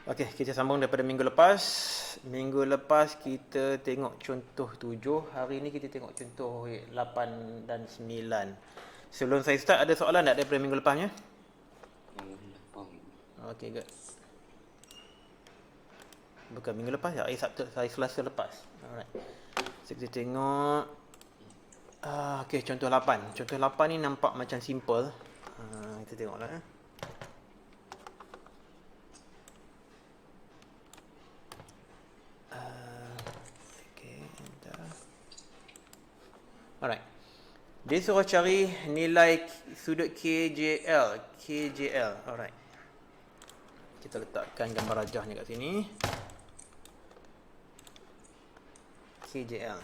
Okey, kita sambung daripada minggu lepas. Minggu lepas kita tengok contoh 7. Hari ni kita tengok contoh 8 dan 9. Sebelum saya start, ada soalan tak daripada minggu lepasnya? Okey, good. Bukan minggu lepas ya, Sabtu, hari Selasa lepas. Alright. So, kita tengok. Okey, contoh 8. Contoh 8 ni nampak macam simple. Kita tengoklah. Alright. Dia suruh cari nilai sudut KJL. KJL. Alright. Kita letakkan gambar rajahnya kat sini. KJL.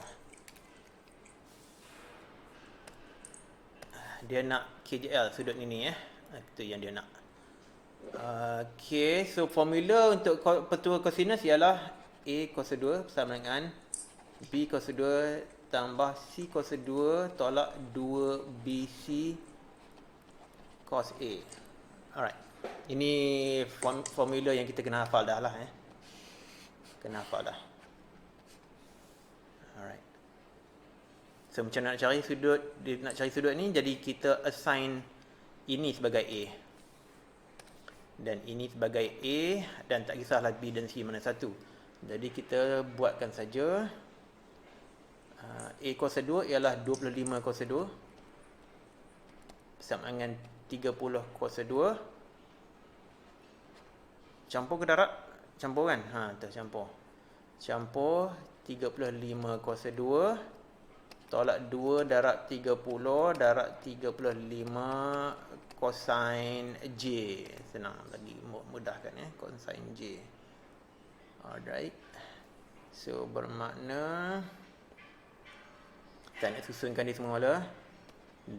Dia nak KJL sudut ini Itu yang dia nak. Okay, so formula untuk pertua kosinus ialah A kuasa 2 bersama dengan B kuasa 2 tambah C kuasa 2 tolak 2BC cos A. Alright. Ini formula yang kita kena hafal dah lah. Kena hafal dah. Alright. So macam nak cari sudut, nak cari sudut ni, jadi kita assign ini sebagai A. Dan ini sebagai A, dan tak kisahlah B dan C mana satu. Jadi kita buatkan saja. A kuasa 2 ialah 25 kuasa 2 bersama dengan 30 kuasa 2. Campur ke darab? Campur kan? Tercampur. Campur 35 kuasa 2 tolak 2 darab 30 darab 35 cosine J. Senang lagi, mudahkan cosine J. Alright. So bermakna kita nak susunkan dia semula. 2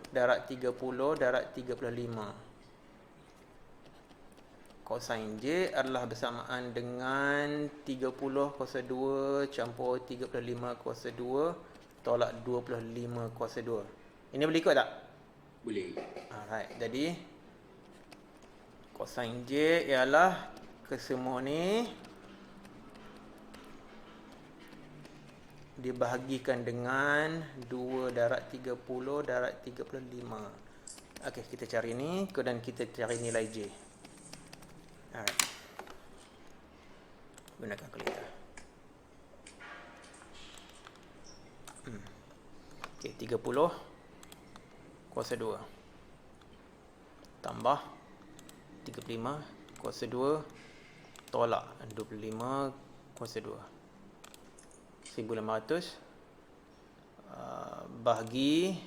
darab 30 darab 35 cosine J adalah bersamaan dengan 30 kuasa 2 campur 35 kuasa 2 tolak 25 kuasa 2. Ini boleh ikut tak? Boleh. Alright, jadi cosine J ialah kesemua ni dibahagikan dengan 2 darab 30 darab 35. Okey, kita cari ni dan kita cari nilai J. Alright. Gunakan kalkulator. Okey, 30 kuasa 2 tambah 35 kuasa 2 tolak 25 kuasa 2. 1500 bahagi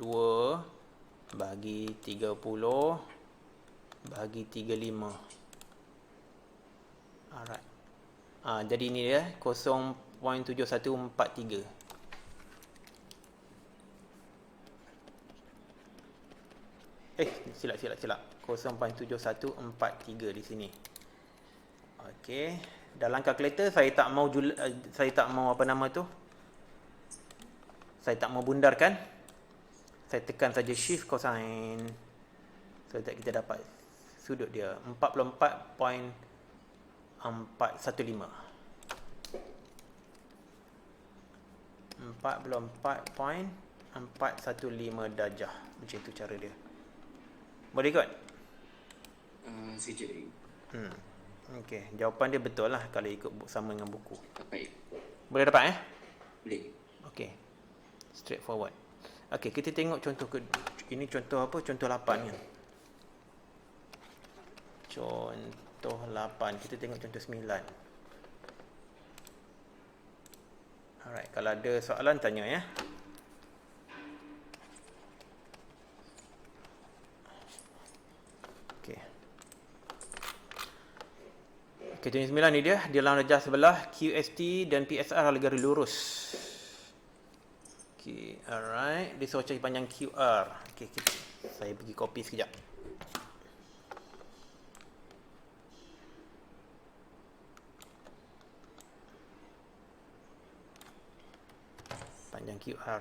2 bahagi 30 bahagi 35. Alright. Jadi ini dia 0.7143. Silap 0.7143 di sini. Okey, dalam kalkulator saya tak mau saya tak mau bundarkan. Saya tekan saja shift cosine. So kita dapat sudut dia 44.415. 44.415 darjah. Macam itu cara dia. Boleh ikut? Saya cari. Okey, jawapan dia betul lah kalau ikut sama dengan buku. Baik. Boleh dapat Boleh. Okey. Straightforward. Okey, kita tengok contoh ini contoh apa? Contoh 8 kan. Contoh 8. Kita tengok contoh 9. Alright, kalau ada soalan tanya Okey. Okey, contoh 9 ni dia dalam rejah sebelah QST dan PSR adalah garis lurus. Okey, alright. Dia suruh cari panjang QR. Okey, saya pergi copy sekejap. Panjang QR.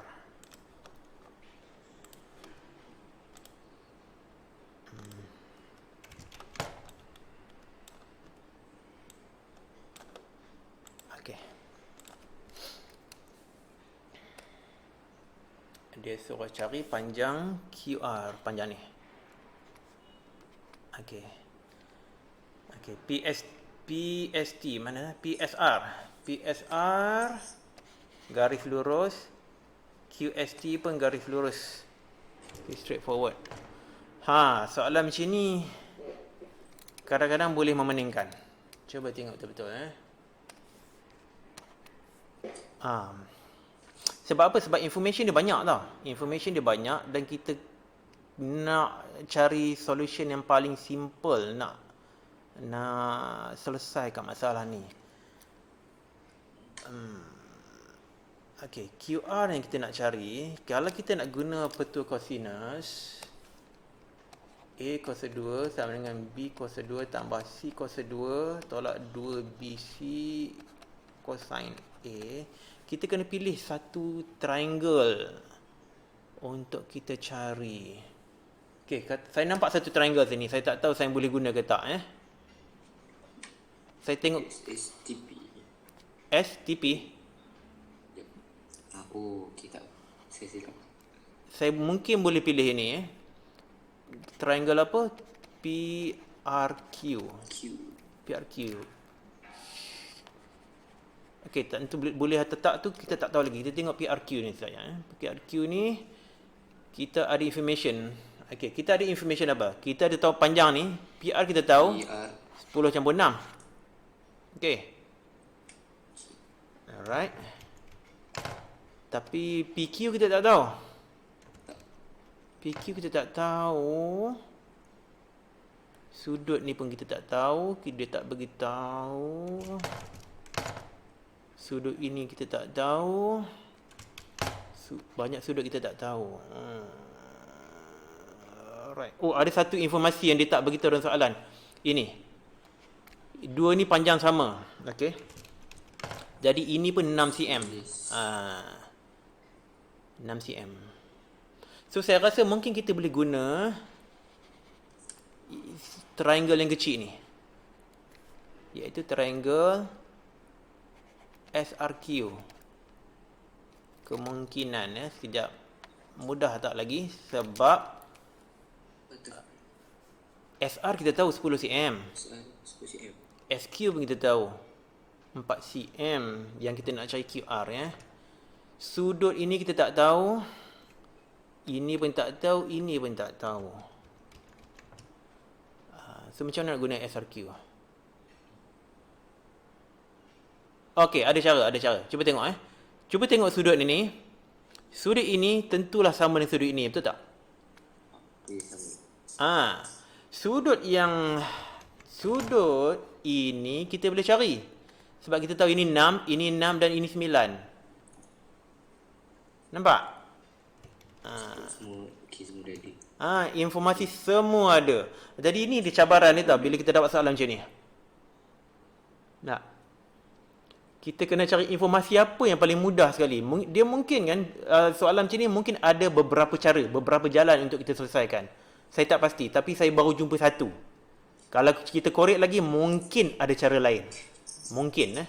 Dia suruh cari panjang QR, panjang ni. Okey. Okey, PST mana? PSR garis lurus, QST pun garis lurus. Okay, straightforward. Soalan macam ni kadang-kadang boleh memeningkan. Cuba tengok betul-betul Sebab apa? Sebab information dia banyak tau. Information dia banyak dan kita nak cari solution yang paling simple, nak selesaikan masalah ni. Okey, QR yang kita nak cari, kalau kita nak guna petua kosinus, A kuasa 2 sama dengan B kuasa 2 tambah C kuasa 2 tolak 2BC cosine A, kita kena pilih satu triangle untuk kita cari. Okey, saya nampak satu triangle sini. Saya tak tahu saya boleh guna ke tak Saya tengok STP. STP. Yep. Okey tak. Saya silap. Saya mungkin boleh pilih ini triangle apa? PRQ. PRQ. Okey, tentu boleh atau tak tu kita tak tahu lagi. Kita tengok PRQ ni saya. PRQ ni kita ada information. Okey, kita ada information apa? Kita ada tahu panjang ni. PR kita tahu. PR 10/6. Okey. Alright. Tapi PQ kita tak tahu. PQ kita tak tahu. Sudut ni pun kita tak tahu. Dia tak beritahu. Sudut ini kita tak tahu. Banyak sudut kita tak tahu. Alright. Ada satu informasi yang dia tak beritahu dalam soalan. Ini. Dua ni panjang sama. Okey. Jadi ini pun 6 cm. 6 cm. So saya rasa mungkin kita boleh guna triangle yang kecil ni. Iaitu triangle SRQ. Kemungkinan sekejap. Mudah tak lagi sebab SR kita tahu 10 cm. 10 cm. SQ pun kita tahu 4 cm yang kita nak cari QR Sudut ini kita tak tahu. Ini pun tak tahu, ini pun tak tahu. So macam mana nak guna SRQ? Okey, ada cara. Cuba tengok Cuba tengok sudut ini. Sudut ini tentulah sama dengan sudut ini, betul tak? Sama. Sudut ini kita boleh cari. Sebab kita tahu ini 6, ini 6 dan ini 9. Nampak? Semua ready. Informasi semua ada. Jadi ini dia cabaran ni tau bila kita dapat soalan macam ni. Kita kena cari informasi apa yang paling mudah sekali. Dia mungkin kan soalan macam ni mungkin ada beberapa cara, beberapa jalan untuk kita selesaikan. Saya tak pasti, tapi saya baru jumpa satu. Kalau kita korek lagi mungkin ada cara lain. Mungkin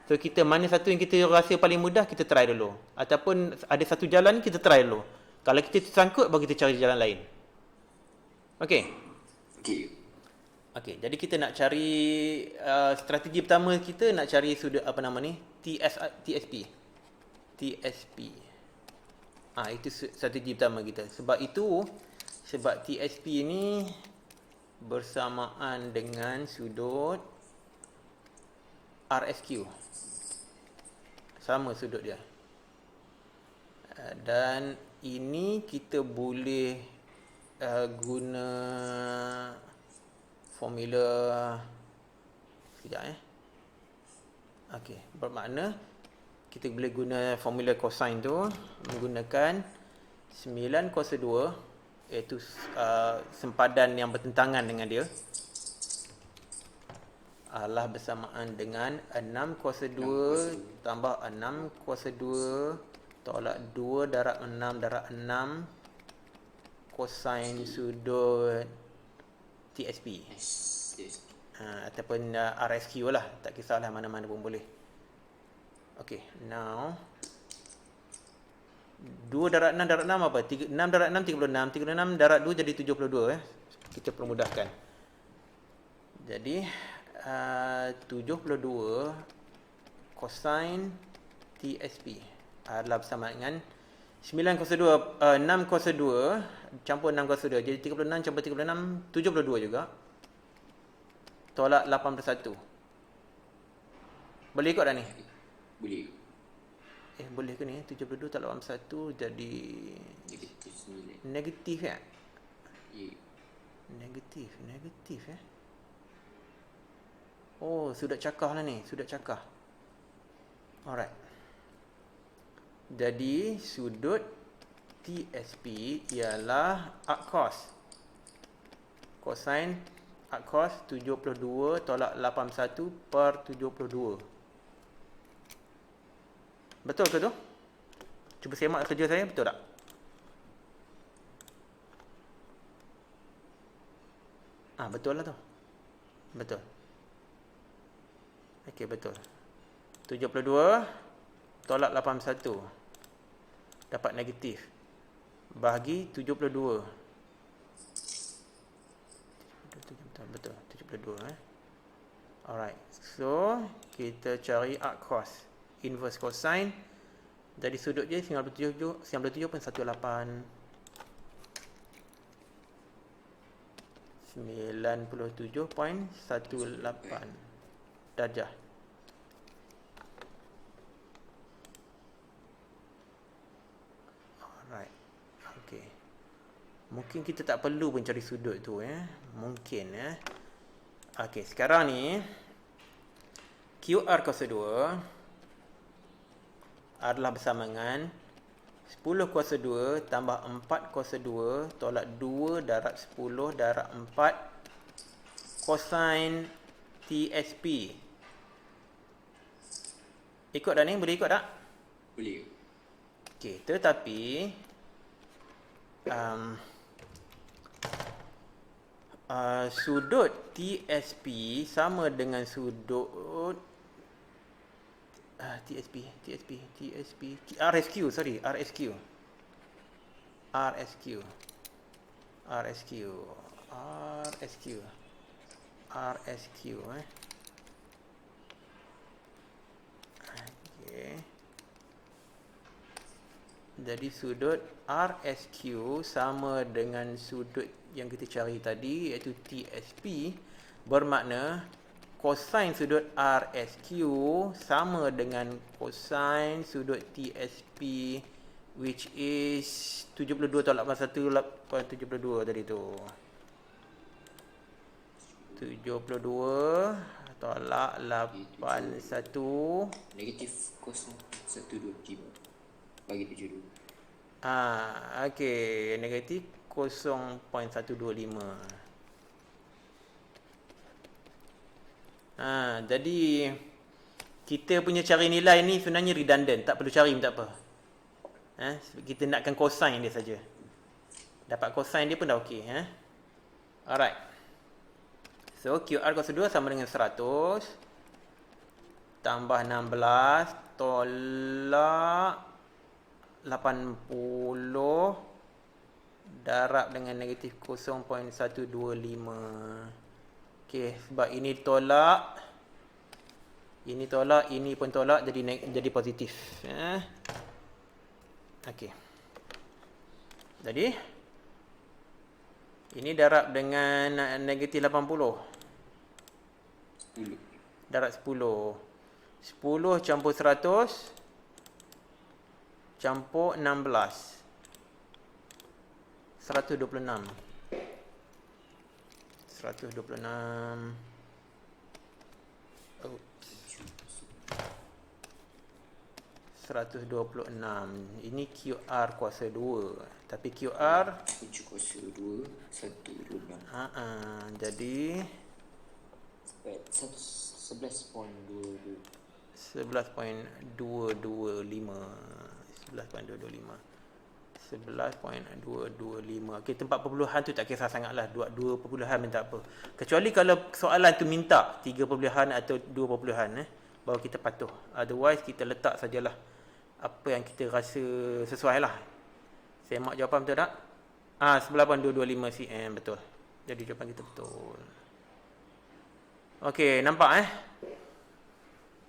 So kita mana satu yang kita rasa paling mudah, kita try dulu. Ataupun ada satu jalan kita try dulu. Kalau kita tersangkut baru kita cari jalan lain. Okey. Okey, jadi kita nak cari strategi pertama kita nak cari sudut apa nama ni? TSP. Itu strategi pertama kita. Sebab TSP ni bersamaan dengan sudut RSQ. Sama sudut dia. Dan ini kita boleh guna formula sekejap Okey, bermakna kita boleh guna formula cosine tu menggunakan 9 kuasa 2 iaitu sempadan yang bertentangan dengan dia adalah bersamaan dengan 6 kuasa 2 tambah 6 kuasa 2 tolak 2 darab 6 darab 6 cosine sudut TSP. Ataupun RSQ lah. Tak kisahlah mana-mana pun boleh. Okay, now 2 darab 6 apa? 6 darab 6, 36. 36 darab 2 jadi 72. Kita permudahkan. Jadi, 72 cosine TSP adalah bersama dengan 9 cos 2, 6 cos 2 campur 6 cos 2. Jadi 36 campur 36, 72 juga. Tolak 81. Boleh ikut dah ni? Boleh. Boleh ke ni? 72 tolak 81 jadi Negatif 9. negatif ya? Ya. Negatif ya? Oh, sudut cakah lah ni. Sudut cakah. Alright. Jadi, sudut TSP ialah arc cos. Cosine arc cos 72 tolak 81 per 72. Betul ke tu? Cuba semak kerja saya, betul tak? Betul lah tu. Betul. Okey, betul. 72 tolak 81 dapat negatif. Bahagi 72. Betul. 72 Alright. So, kita cari arc cos. Inverse cosine. Jadi sudut je 97.18. 97.18 darjah. Alright. Okay. Mungkin kita tak perlu pun cari sudut tu Mungkin Okay, sekarang ni QR cos 2 adalah bersama dengan 10 cos 2 tambah 4 cos 2 tolak 2 darab 10 darab 4 cosine TSP. Ikut dah ni? Boleh ikut tak? Boleh. Okey, tetapi sudut TSP sama dengan sudut TSP RSQ Okay. Jadi sudut RSQ sama dengan sudut yang kita cari tadi, iaitu TSP, bermakna cosine sudut RSQ sama dengan cosine sudut TSP, which is 72 tolak 81 72 tadi tu. 72 tolak 81 Negatif cos 125 bagi 72. Okey, negatif 0.125. Jadi kita punya cari nilai ni sebenarnya redundant, tak perlu cari pun tak apa. Kita nakkan cosine dia saja. Dapat cosine dia pun dah okey. Alright. So QR cos 2 sama dengan 100 tambah 16 tolak 80 darab dengan negatif 0.125. Okey, sebab ini tolak, ini pun tolak, jadi positif. Okey. Jadi ini darab dengan negatif 80. 10. Darab 10. 10 campur 100 campur 16. 126. 126. Oops. 126. Ini QR kuasa 2. Tapi QR Kunci kuasa 2 126. jadi 11.22. 11.225. Okey, tempat perpuluhan tu tak kisah sangatlah. 2 perpuluhan pun tak apa. Kecuali kalau soalan tu minta 3 perpuluhan atau 2 perpuluhan baru kita patuh. Otherwise kita letak sajalah apa yang kita rasa sesuai lah. Semak jawapan betul tak? 18225 cm, betul. Jadi jawapan kita betul. Okey, nampak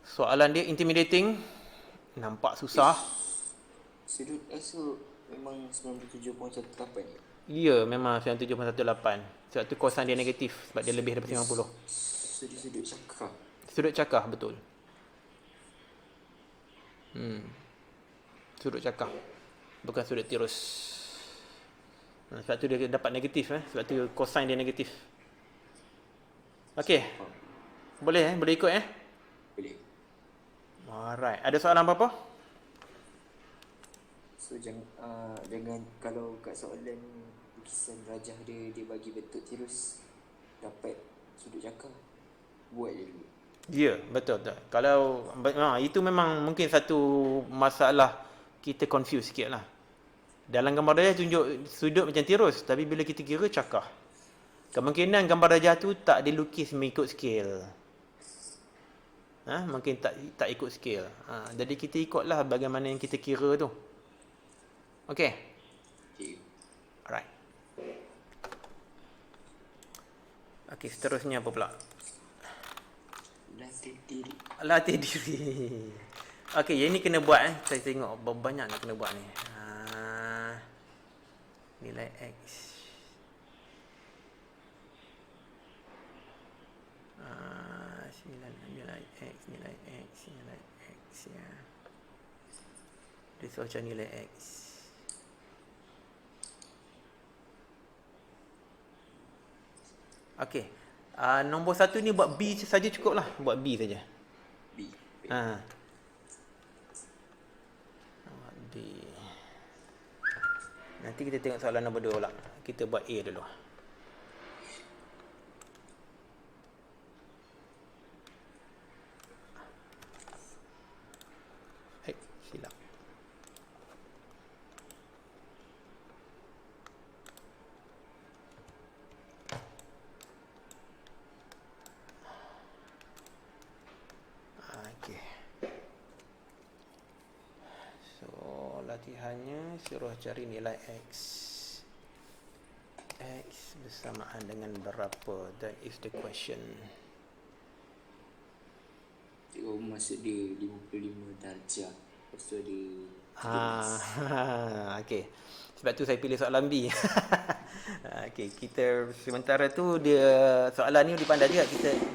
soalan dia intimidating, nampak susah. Sudut S tu memang 97.18 ya? Ya, memang 97.18. Sebab tu kosan dia negatif, sebab dia lebih daripada 50. Sudut cakar. Sudut cakar, betul. Sudut cakar, bukan sudut tirus. Sebab tu dia dapat negatif. Sebab tu kosan dia negatif. Okey, boleh boleh ikut Boleh. Alright, ada soalan apa-apa? So jangan kalau kat soalan lukisan rajah dia bagi bentuk tirus dapat sudut cakar, buat je dulu. Ya, betul. Kalau itu memang mungkin satu masalah kita confuse sikit lah. Dalam gambar rajah tunjuk sudut macam tirus, tapi bila kita kira cakar. Kemungkinan gambar rajah tu tak dilukis mengikut scale. Mungkin tak ikut scale. Jadi kita ikutlah bagaimana yang kita kira tu. Okey. Okay. Alright. Okey, seterusnya apa pula? Latih diri. Okey, yang ni kena buat Saya tengok banyak nak kena buat ni. Nilai X. Nilai X ya. Dia suruh cari nilai X. Okey. Nombor 1 ni buat B saja cukup lah. Buat B saja. B. Buat B. Nanti kita tengok soalan nombor 2 pula. Kita buat A dulu. Silap. Okey. So, latihannya suruh cari nilai X. X bersamaan dengan berapa? That is the question. Tengok maksud dia 55 darjah. Lepas tu ada okey. Sebab tu saya pilih soalan B. Okey, kita sementara tu dia soalan ni dipandai juga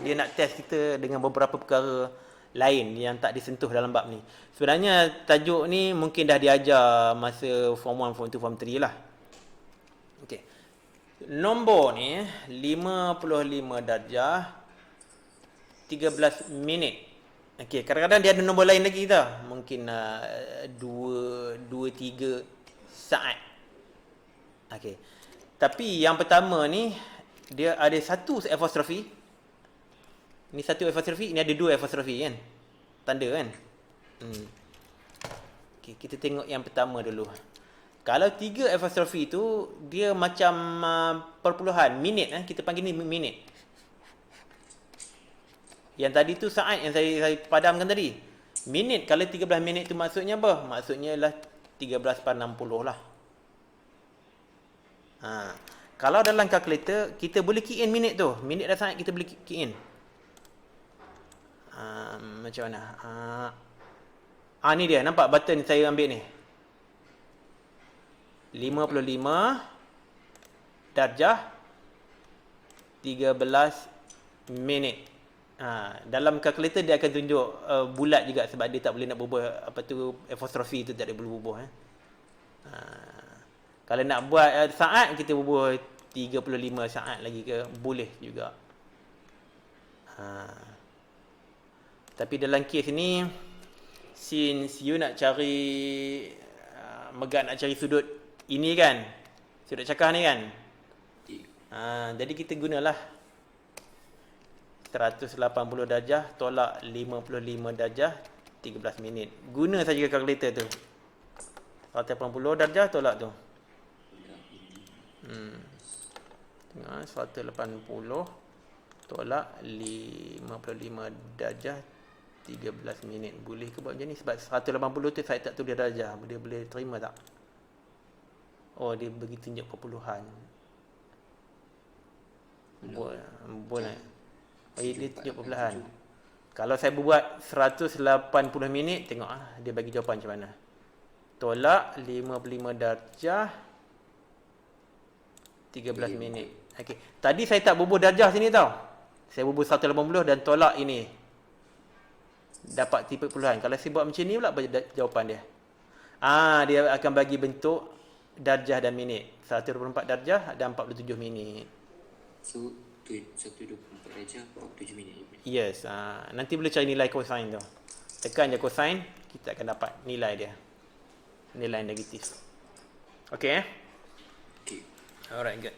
dia nak test kita dengan beberapa perkara lain yang tak disentuh dalam bab ni. Sebenarnya tajuk ni mungkin dah diajar masa form 1, form 2, form 3 lah. Okey. Nombor ni 55 darjah 13 minit. Okey, kadang-kadang dia ada nombor lain lagi tau. Mungkin 2 3 saat. Okey. Tapi yang pertama ni dia ada satu apostrofi. Ni satu apostrofi, ini ada 2 apostrofi kan. Tanda kan. Okey, kita tengok yang pertama dulu. Kalau 3 apostrofi tu dia macam perpuluhan minit kita panggil ni minit. Yang tadi tu saat yang saya padamkan tadi. Minit kalau 13 minit tu maksudnya apa? Maksudnya lah 13/60 lah. Kalau dalam kalkulator kita boleh key in minit tu. Minit dan saat kita boleh key in. Macam mana? Ni dia. Nampak button saya ambil ni. 55 darjah 13 minit. Dalam kalkulator dia akan tunjuk bulat juga sebab dia tak boleh nak bubuh apa tu apostrofi tu tak boleh bubuh Kalau nak buat saat kita bubuh 35 saat lagi ke boleh juga. Tapi dalam kes ni since you nak cari Megat nak cari sudut ini kan, sudut cakar ni kan. Jadi kita gunalah 180 darjah tolak 55 darjah 13 minit. Guna saja kalkulator tu. 180 darjah tolak tu. 180 tolak 55 darjah 13 minit. Boleh ke buat macam ni? Sebab 180 tu saya tak tulis darjah. Boleh terima tak? Oh, dia bagi tunjuk perpuluhan. Boleh. Oh, dia tunjuk perpuluhan. Kalau saya buat 180 minit, tengok dia bagi jawapan macam mana. Tolak 55 darjah 13 minit. Okey. Tadi saya tak bubuh darjah sini tau. Saya bubuh 180 dan tolak ini. Dapat 30-an. Kalau saya buat macam ni pula jawapan dia. Dia akan bagi bentuk darjah dan minit. 124 darjah dan 47 minit. So 124 darjah 47 minit. Yes. Nanti boleh cari nilai cosine tu. Tekan je cosine, kita akan dapat nilai dia. Nilai negatif. Okay. Okay. Alright, good.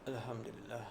Alhamdulillah.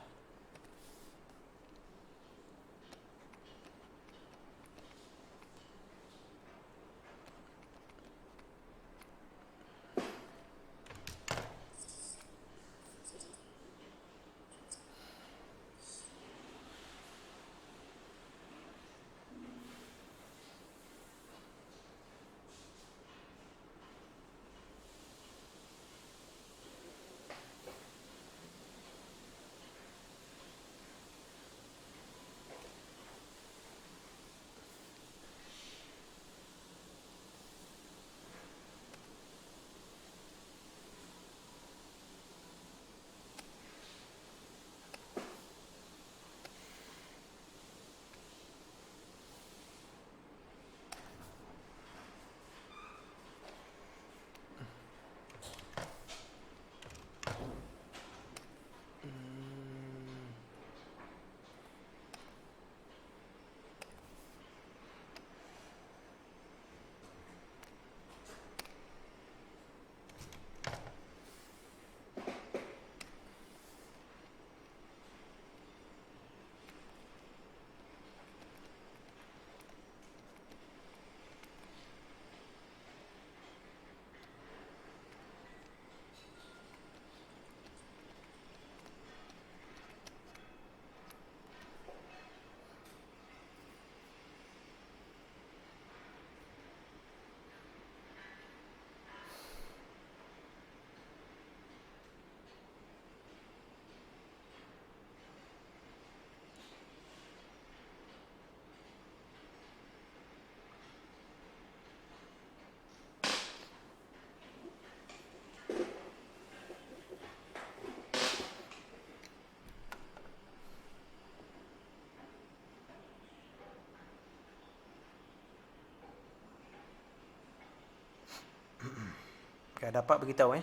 Dapat beritahu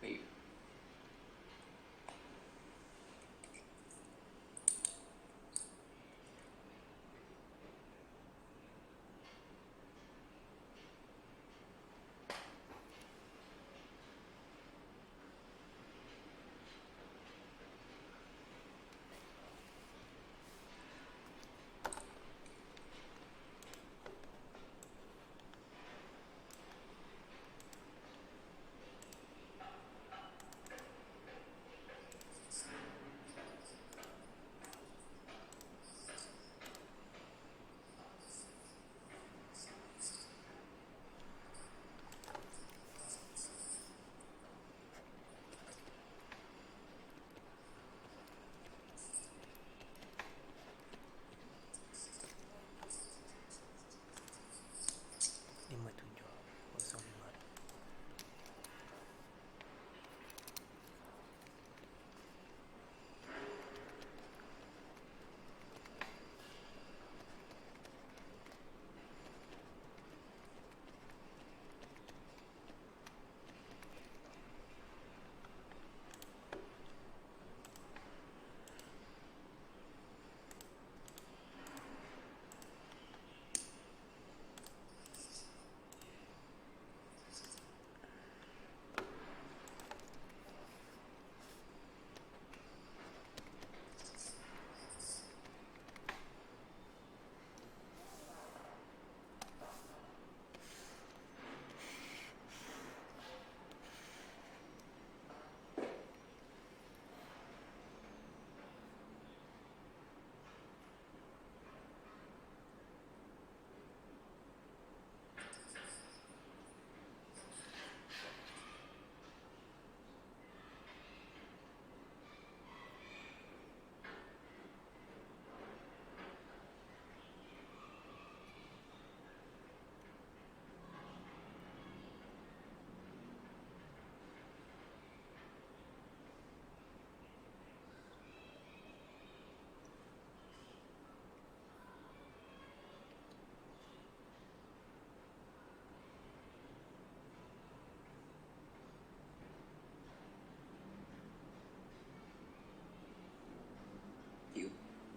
Baik.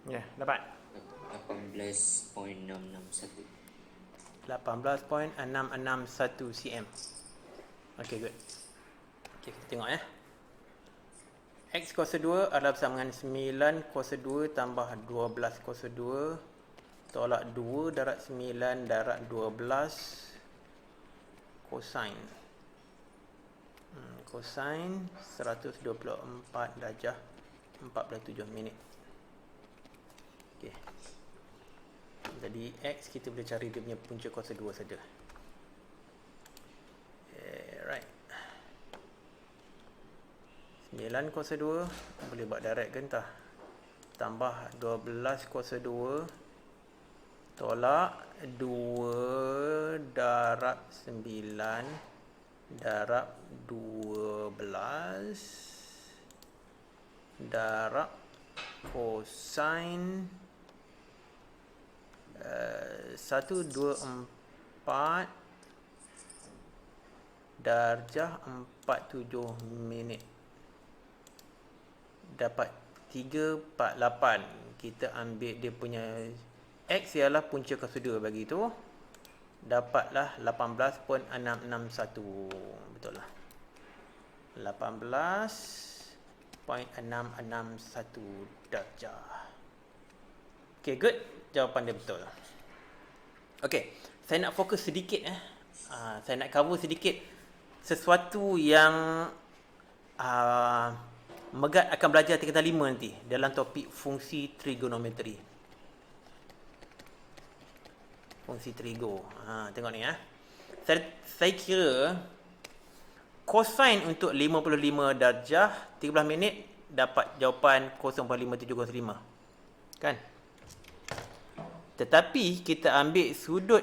Ya, dapat. 18.661. 18.661 cm. Okay, good. Okay, kita tengok ya. X kuasa 2 adalah bersama dengan 9 kuasa 2 tambah 12 kuasa 2 tolak 2 darab 9 darab 12 cosine. Cosine 124 darjah 47 minit. Okey. Jadi X kita boleh cari dia punya punca kuasa 2 saja. Right. 9 kuasa 2 boleh buat direct ke entah. Tambah 12 kuasa 2 tolak 2 darab 9 darab 12 darab cosine 124 darjah 47 minit. Dapat 348. Kita ambil dia punya X ialah punca kuasa 2 bagi tu. Dapatlah 18.661. Betul lah. 18.661 darjah. Okay, good. Jawapan dia betul. Okay, saya nak fokus sedikit saya nak cover sedikit sesuatu yang Megat akan belajar tingkatan 5 nanti dalam topik fungsi trigonometri. Fungsi trigo. Tengok ni Saya kira cosine untuk 55 darjah 13 minit dapat jawapan 0.5705. Kan? Tetapi kita ambil sudut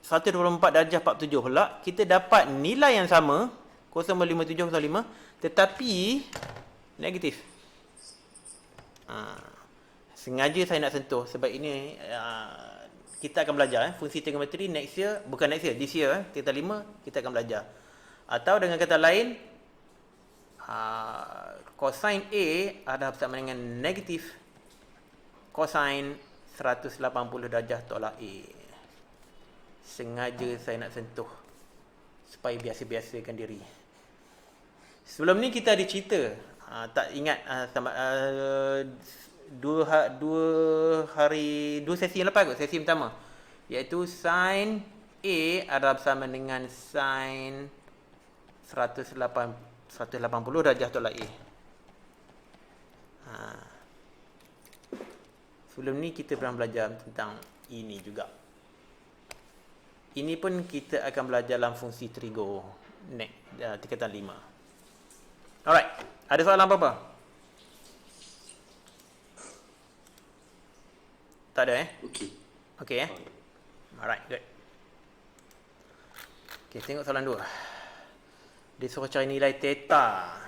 124 darjah 47 pula, kita dapat nilai yang sama 0.5705 tetapi negatif. Sengaja saya nak sentuh sebab ini kita akan belajar fungsi trigonometri next year, bukan next year, this year tingkatan 5 kita akan belajar. Atau dengan kata lain, cosine A adalah bersama dengan negatif cosine 180 darjah tolak A. Sengaja saya nak sentuh supaya biasa-biasakan diri. Sebelum ni kita ada cerita, tak ingat dua sesi yang lepas kot, sesi pertama, iaitu sin A adalah bersama dengan sin 180 darjah tolak A. Sebelum ni kita pernah belajar tentang ini juga. Ini pun kita akan belajar dalam fungsi trigo tingkatan 5. Alright, ada soalan apa-apa? Tak ada Okay Alright, good. Okay, tengok soalan 2. Dia suruh cari nilai theta.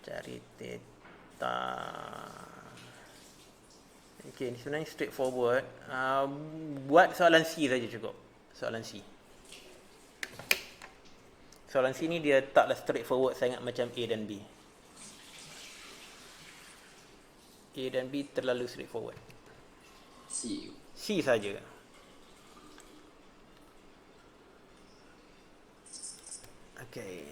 Cari theta. Okay, ni sebenarnya straightforward. Buat soalan C saja cukup. Soalan C. Soalan C ni dia taklah straightforward sangat macam A dan B. A dan B terlalu straightforward. C saja. Okay.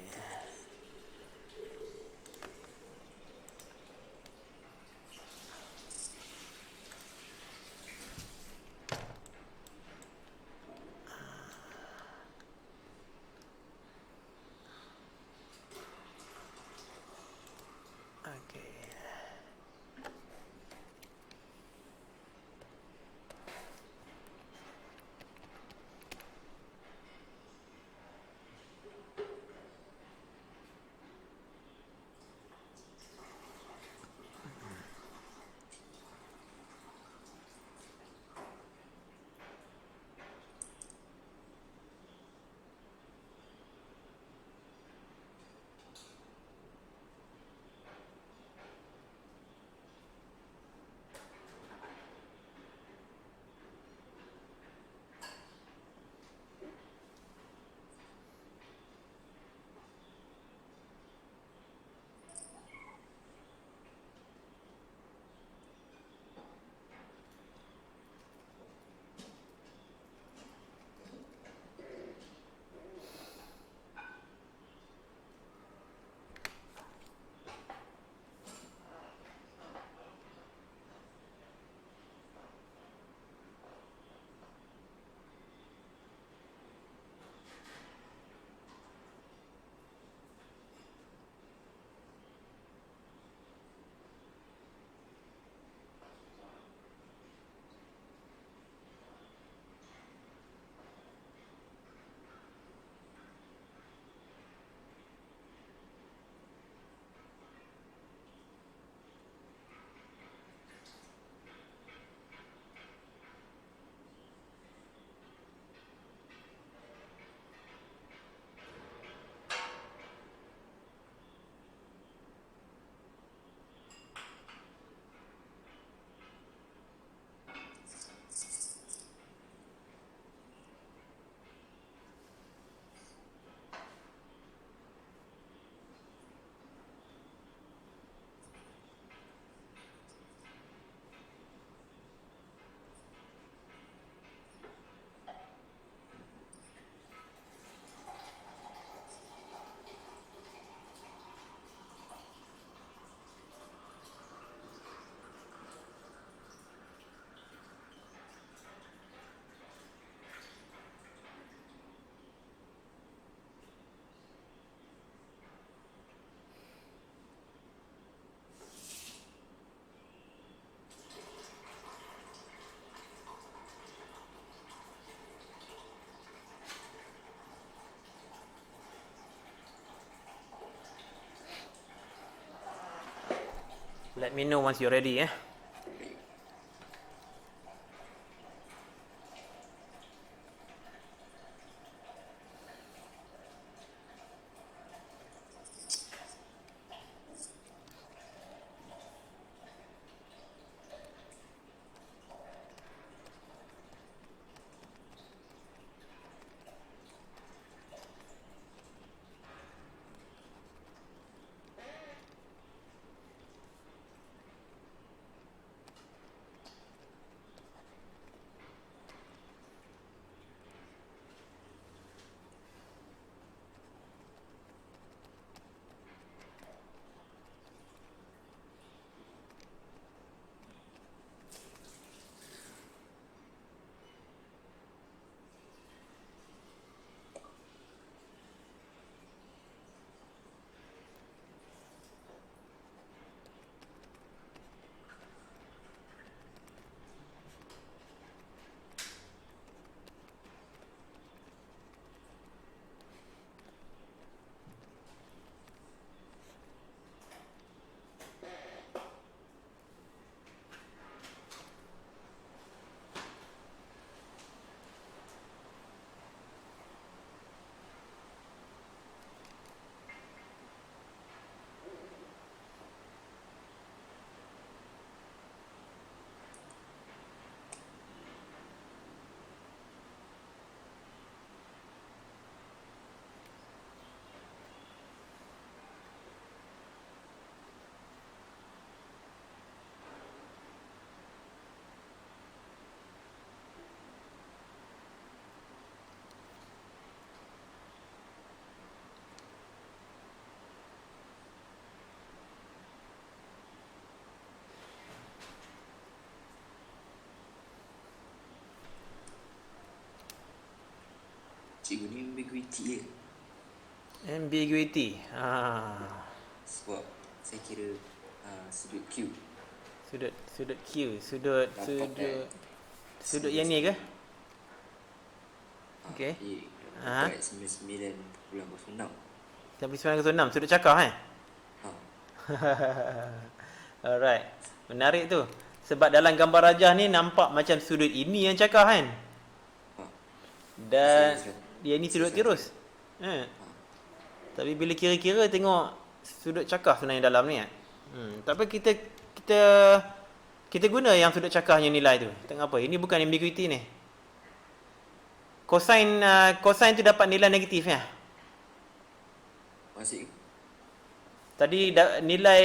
Let me know once you're ready, eh. Cikgu ni ambiguity je. Ambiguity. Sebab saya kira sudut Q Sudut Q, sudut yang ni ke? Okey. dapat 99.06. Sampai 906 sudut cakar, eh? Alright. Menarik tu. Sebab dalam gambar rajah ni nampak macam sudut ini yang cakar, kan? Dan dia ni sudut tirus. Tapi bila kira-kira tengok sudut cakar sebenarnya dalam ni, tapi kita guna yang sudut cakarnya nilai tu. Tengok apa? Ini bukan ambiguity ni. Cosine tu dapat nilai negatif, ya. Masih Tadi nilai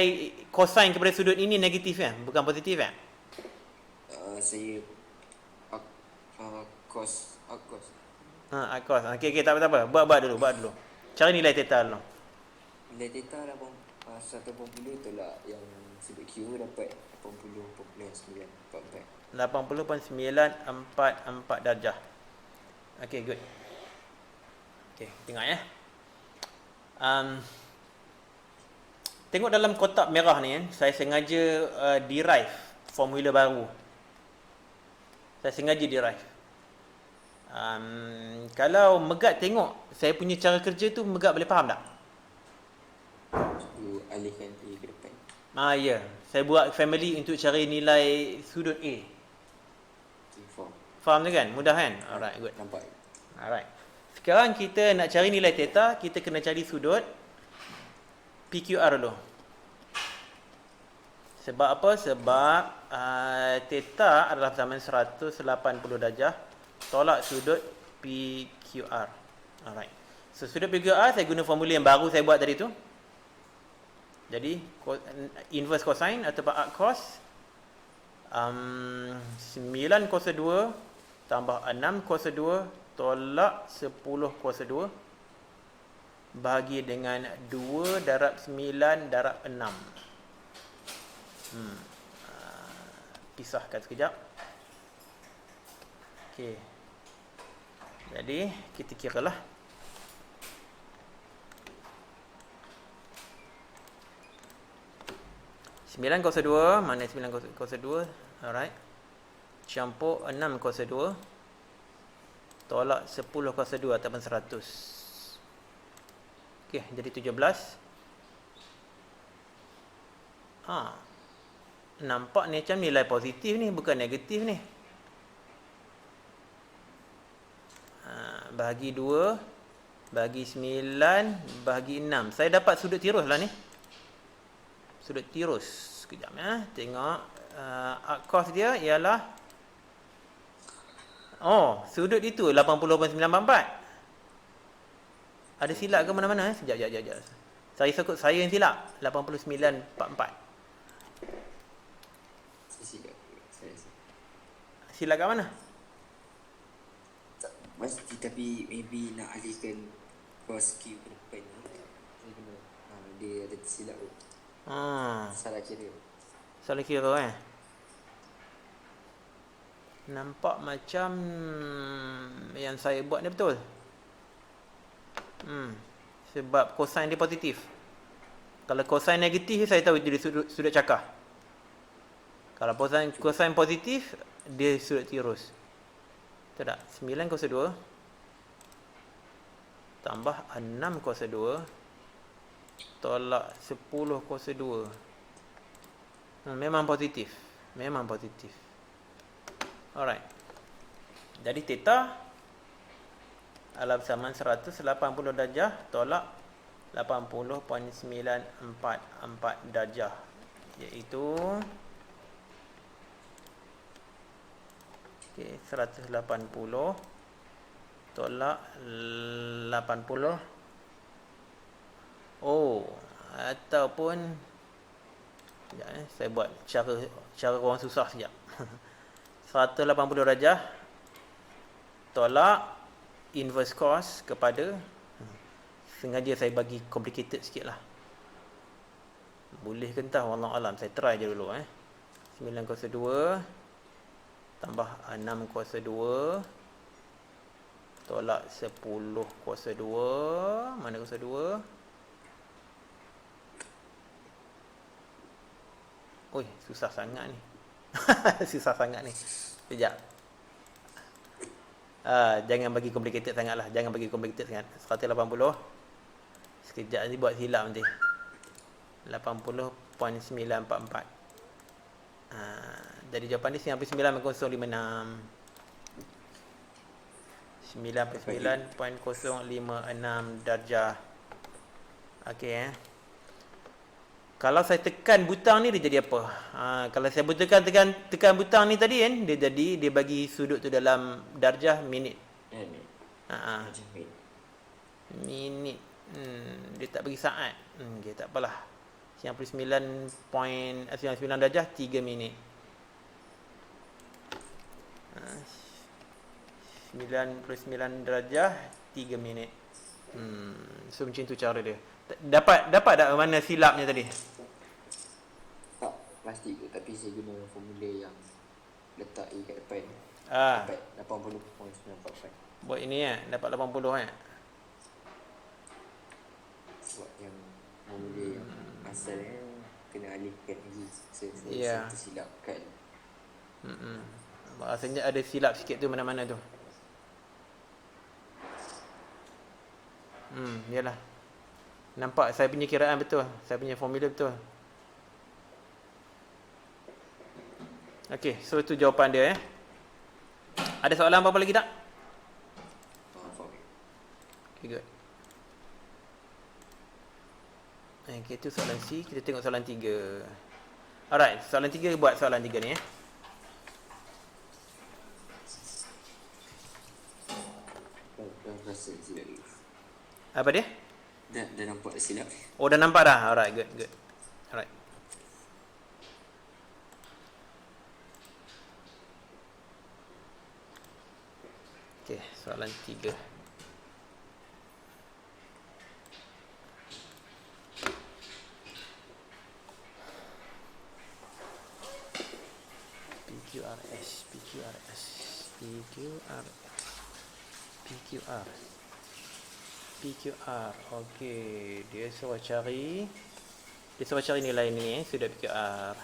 cosine kepada sudut ini negatif, ya, bukan positif, ya. saya cos Cos. Okey, tak apa. Buat dulu. Cari nilai theta dulu. nilai theta 180 tolak yang sudut Q dapat 80.944. 80.944 darjah. Okey, good. Okey, tengok ya. Tengok dalam kotak merah ni, saya sengaja derive formula baru. Saya sengaja derive. Kalau Megat tengok saya punya cara kerja tu, Megat boleh faham tak? Cikgu alihkan A ke depan. Ya. Saya buat family untuk cari nilai sudut A. Faham tu kan? Mudah kan? Alright, good. Nampak. Alright. Sekarang kita nak cari nilai theta, kita kena cari sudut PQR dulu. Sebab apa? Sebab theta adalah sama 180 darjah tolak sudut PQR. Alright. So sudut PQR saya guna formula yang baru saya buat tadi tu. Jadi inverse cosine atau arc cos 9 cos 2 tambah 6 cos 2 tolak 10 cos 2 bahagi dengan 2 darab 9 darab 6. Pisahkan sekejap. Okey. Jadi kita kiralah. Sembilan cos 2 mana 9 cos 2. Alright. Campur 6 cos 2 tolak 10 cos 2 ataupun 100. Okey, jadi 17. nampak ni macam nilai positif ni, bukan negatif ni. Bahagi 2, bahagi 9, bahagi 6. Saya dapat sudut tirus lah ni. Sudut tirus. Sekejap ya. Tengok. Arc cos dia ialah, sudut itu 80.944. Ada silap ke mana-mana? Sekejap. Saya sebut saya yang silap. 89.44. Silap. Silap kat mana? Tak pasti, tapi maybe nak alihkan cross Q ke depan ni. Saya kena, dia ada silap tu. Salah kira. Salah kira nampak macam yang saya buat ni betul. Sebab cosine dia positif. Kalau cosine negatif, saya tahu dia sudut cakar. Kalau cosine positif, dia sudut tirus. Betul tak? 9 kuasa 2 tambah 6 kuasa 2 tolak 10 kuasa 2. Memang positif. Alright. Jadi theta adalah bersamaan 180 darjah tolak 80.944 darjah, iaitu 180 tolak 80. Ataupun sekejap, saya buat cara orang susah sekejap. 180 darjah tolak inverse cos kepada, sengaja saya bagi complicated sikit lah. Boleh ke entah, wallahu alam. Saya try je dulu 9 kuasa 2 tambah 6 kuasa 2 tolak 10 kuasa 2. Mana kuasa 2? Susah sangat ni. Sekejap. Jangan bagi complicated sangat lah. 180. Sekejap nanti buat silap nanti. 80.944. Jadi jawapan dia 99.056. 99.056 darjah. Okey Kalau saya tekan butang ni, dia jadi apa? Kalau saya tekan butang ni tadi kan, dia bagi sudut tu dalam darjah minit. Minit. Dia tak bagi saat. Okay, tak apalah. 99 darjah 3 minit. 99 darjah 3 minit. So macam tu cara dia. Dapat tak mana silapnya tadi? Tak pasti ke, tapi saya guna formula yang letak A kat depan. Dapat 80.944. Buat ini dapat 80 Buat yang formula yang asalnya kena alihkan lagi. Saya tersilapkan. Rasanya ada silap sikit tu mana-mana tu. Yalah. Nampak saya punya kiraan betul. Saya punya formula betul. Okey, so itu jawapan dia Ada soalan apa-apa lagi tak? Okay, good. Okay, itu soalan C. Kita tengok soalan 3. Alright, soalan 3 buat soalan 3 ni Rasa silap ni. Apa dia? Dah nampak silap. Dah nampak dah. Alright, good. Alright. Okay, soalan 3. PQR. Okey, dia suruh cari nilai ni sudah PQR.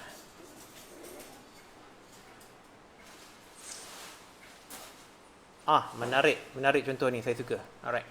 Menarik contoh ni, saya suka. Alright.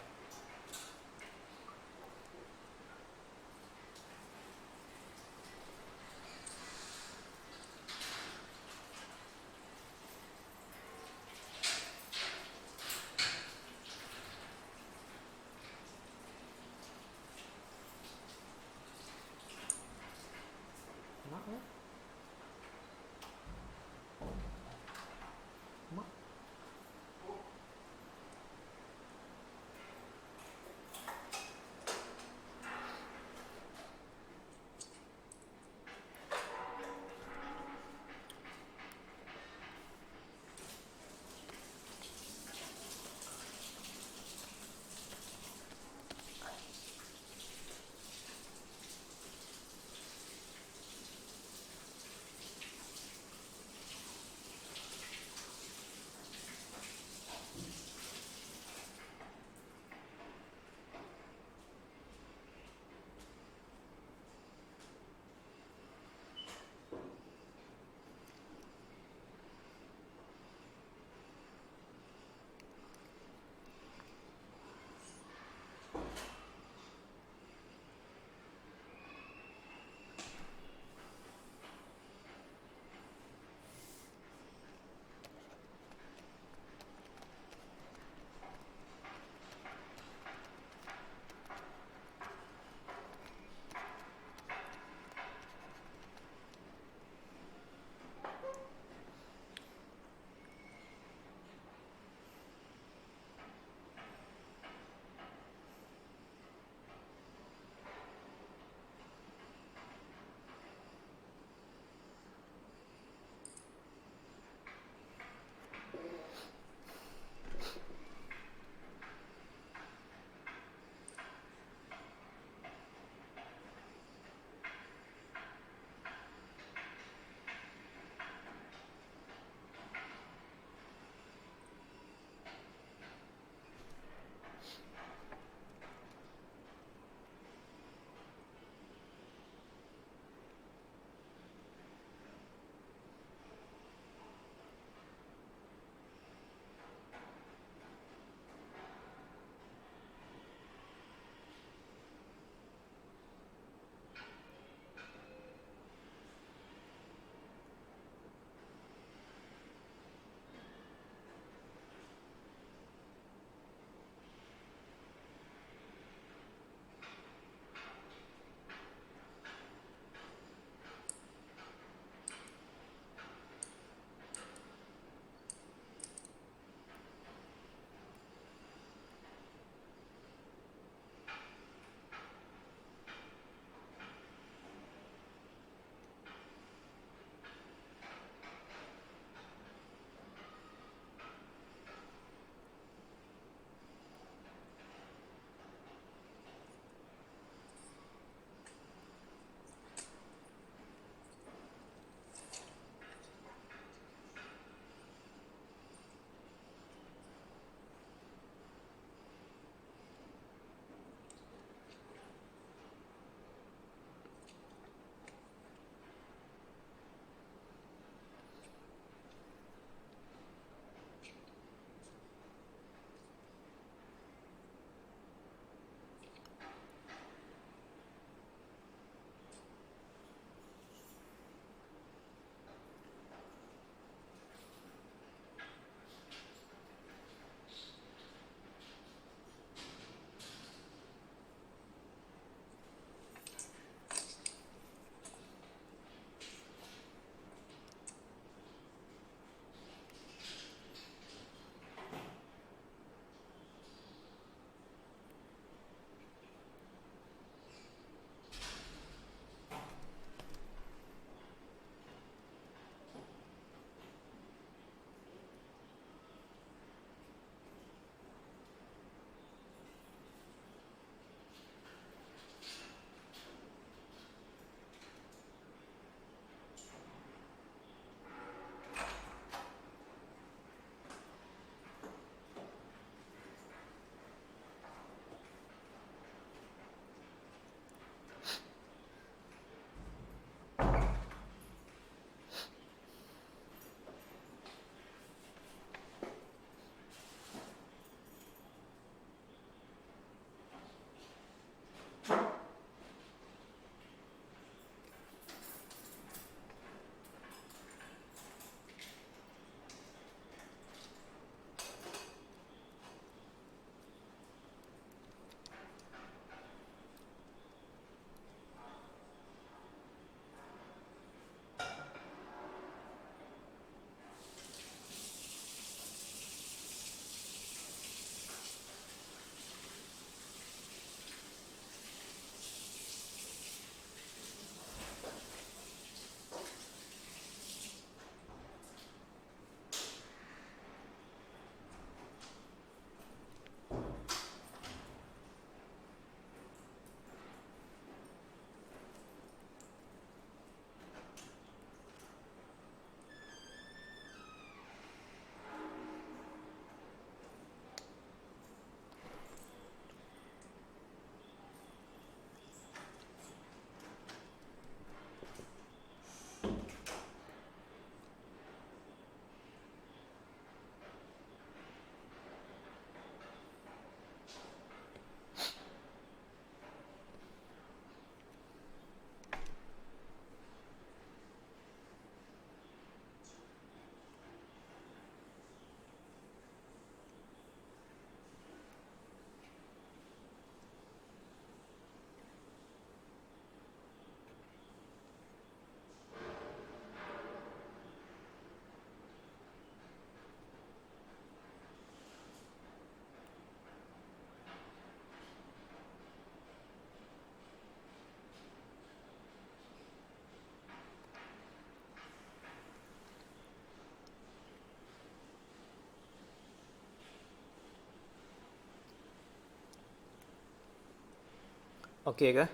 Okey ke?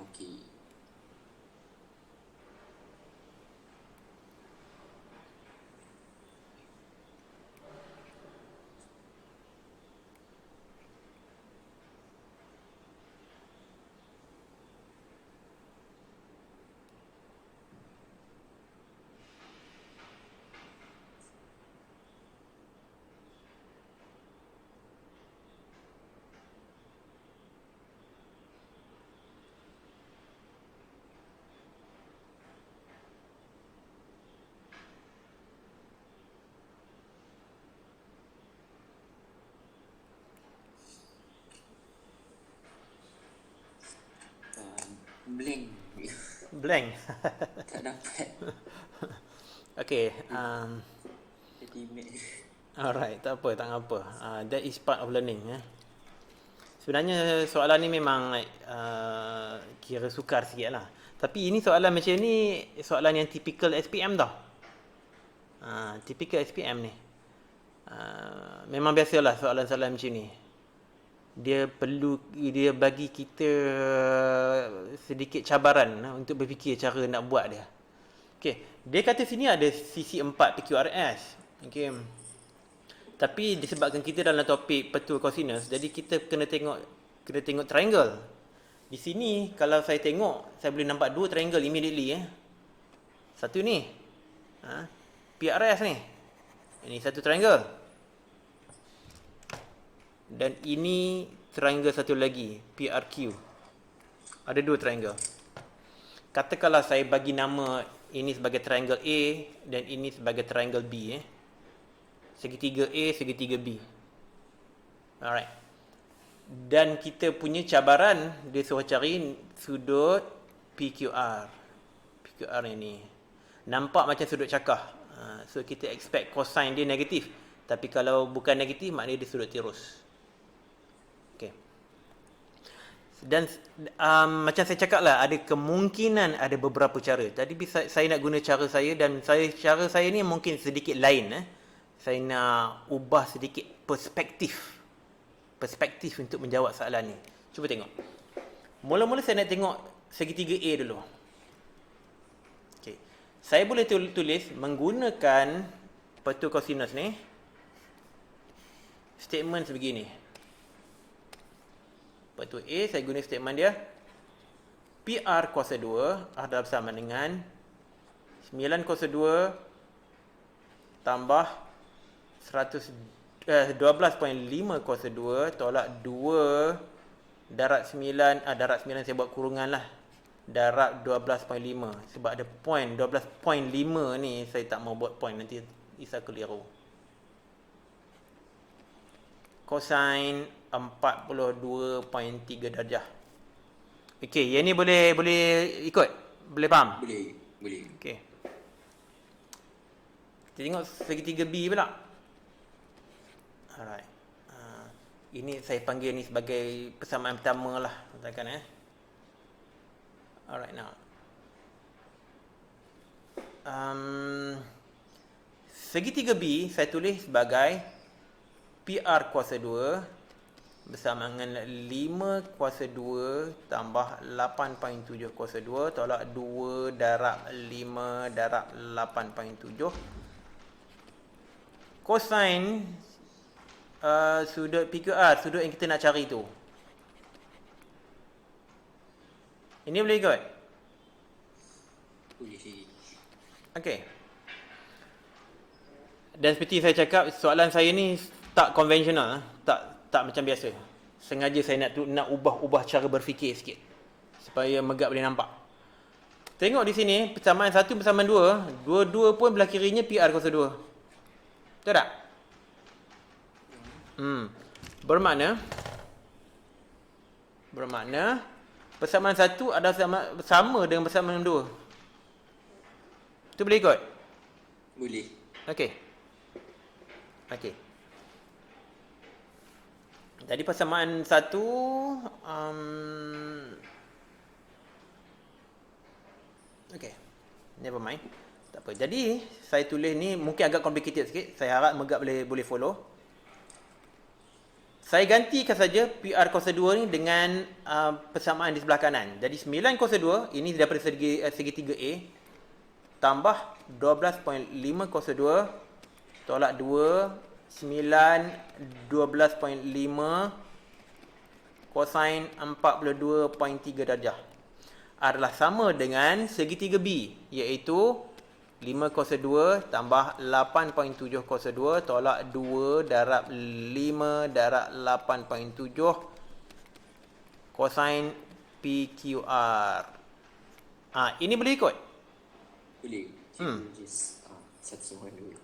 Okey. Blank. Blank. Tak dapat. Okey, Jadi alright, tak apa, tak apa. That is part of learning. Sebenarnya soalan ni memang kira sukar sikit lah. Tapi ini soalan macam ni, soalan yang typical SPM tau. Typical SPM ni. Memang biasalah soalan-soalan macam ni. Dia bagi kita sedikit cabaran untuk berfikir cara nak buat dia. Okey, dia kata sini ada sisi 4 PQRS. Okey. Tapi disebabkan kita dalam topik petua cosinus, jadi kita kena tengok triangle. Di sini kalau saya tengok, saya boleh nampak dua triangle immediately. Satu ni. PRS ni. Ini satu triangle. Dan ini triangle satu lagi, PRQ. Ada dua triangle. Katakanlah saya bagi nama ini sebagai triangle A dan ini sebagai triangle B. Segitiga A, segitiga B. Alright. Dan kita punya cabaran, dia suruh cari sudut PQR. PQR ini. Nampak macam sudut cakah. So kita expect cosine dia negatif. Tapi kalau bukan negatif, maknanya dia sudut tirus. Dan macam saya cakap lah, ada kemungkinan ada beberapa cara. Tadi saya nak guna cara saya, dan cara saya ni mungkin sedikit lain. Saya nak ubah sedikit perspektif untuk menjawab soalan ni. Cuba tengok. Mula-mula saya nak tengok segitiga A dulu. Okay. Saya boleh tulis menggunakan petua cosinus ni. Statement sebegini. Petua A, saya guna statement dia. PR kuasa 2 adalah bersama dengan 9 kuasa 2 tambah 12.5 kuasa 2 tolak 2 darat 9. Darat 9 saya buat kurungan lah. Darat 12.5. Sebab ada point 12.5 ni, saya tak mau buat point, nanti bisa keliru. Cosine 42.3 darjah. Okey, yang ni boleh ikut? Boleh faham? Boleh. Okey. Kita tengok segitiga B pula. Alright. Ini saya panggil ni sebagai persamaan pertama lah. Katakan Alright, now. Segitiga B saya tulis sebagai PR kuasa 2 bersama dengan 5 kuasa 2 tambah 8.7 kuasa 2 tolak 2 darab 5 darab 8.7. Cosine sudut PQR, sudut yang kita nak cari tu. Ini boleh ikut? Boleh. Okey. Dan seperti saya cakap, soalan saya ni tak konvensional, tak macam biasa. Sengaja saya nak ubah cara berfikir sikit supaya megap boleh nampak. Tengok di sini, persamaan 1 persamaan 2, dua-dua pun belah kirinya PR kuasa 2. Betul tak? Bermakna persamaan 1 adalah sama dengan persamaan 2. Itu boleh ikut? Boleh. Okey. Jadi persamaan 1 never mind. Tak apa. Jadi saya tulis ni mungkin agak complicated sikit. Saya harap megap boleh follow. Saya gantikan saja PR kuasa 2 ni dengan persamaan di sebelah kanan. Jadi 9 kuasa 2, ini daripada segitiga A, tambah 12.5 kuasa 2, tolak 2, 9, 12.5, kosain 42.3 darjah. Adalah sama dengan segitiga B, iaitu 5 kuasa 2 tambah 8.7 kuasa 2 tolak 2 darab 5 darab 8.7 kosain PQR. Ini boleh ikut? Boleh. Just 1/2.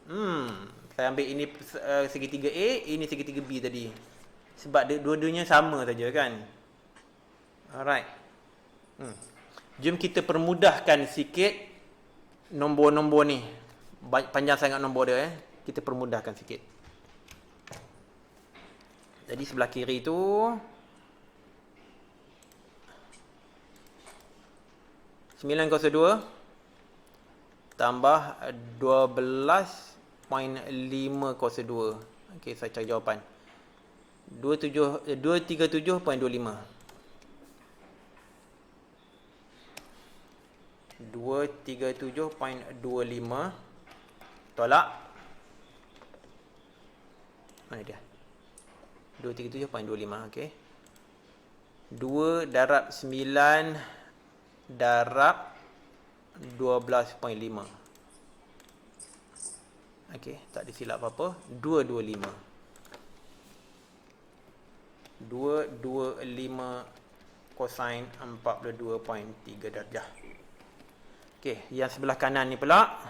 Saya ambil ini segitiga A, ini segitiga B tadi. Sebab dua-duanya sama saja kan. Alright. Jom kita permudahkan sikit nombor-nombor ni. Panjang sangat nombor dia. Kita permudahkan sikit. Jadi sebelah kiri tu (9 kuasa 2) tambah 12.5 kuasa 2. Okey, saya cari jawapan. 237.25. 237.25 tolak, mana dia? 237.25. okey. 2 darab 9 darab 12.5. okey, tak ada silap apa-apa. 225 kosain 42.3 darjah. Okey, yang sebelah kanan ni pula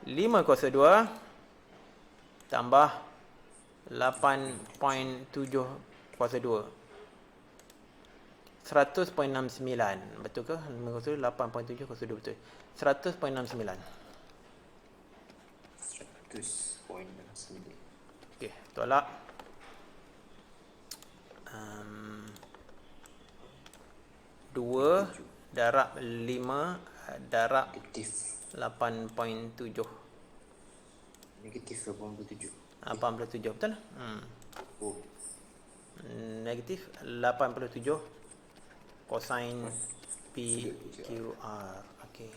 5 kuasa 2 tambah 8.7 kuasa 2. 100.69. Betul ke? 5 kuasa 2, 8.7 kuasa 2 betul. 100.69. 100.69. Okey, tolak. 2 darab 5 darab Negatif 8.7. Negatif 87. 87 betul lah. Oh. Negatif 87 kosain PQR. Okey.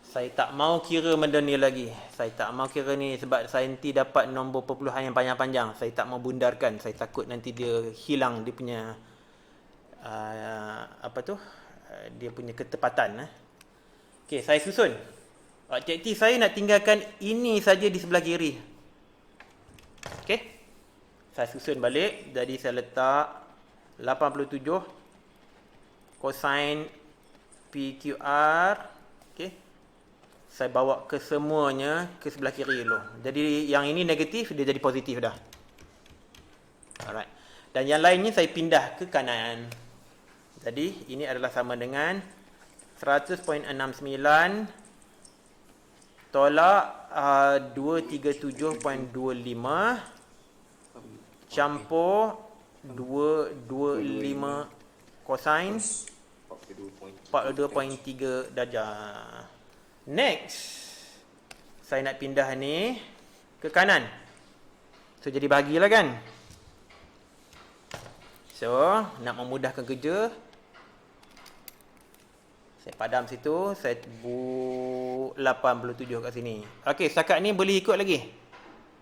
Saya tak mau kira benda ni lagi. Saya tak mau kira ni sebab saya nanti dapat nombor perpuluhan yang panjang-panjang. Saya tak mau bundarkan. Saya takut nanti dia hilang dia punya dia punya ketepatan. Okey, saya susun. Objektif saya nak tinggalkan ini saja di sebelah kiri. Okey. Saya susun balik. Jadi saya letak 87 kosain PQR. Okey. Saya bawa ke semuanya ke sebelah kiri dulu. Jadi yang ini negatif, dia jadi positif dah. Alright. Dan yang lainnya saya pindah ke kanan. Jadi ini adalah sama dengan 100.69 tolak 237.25 campur 225 kosain 42.3 darjah. Next, saya nak pindah ni ke kanan. So jadi bahagilah kan. So nak memudahkan kerja, saya padam situ, saya 87 kat sini. Okey, setakat ni boleh ikut lagi?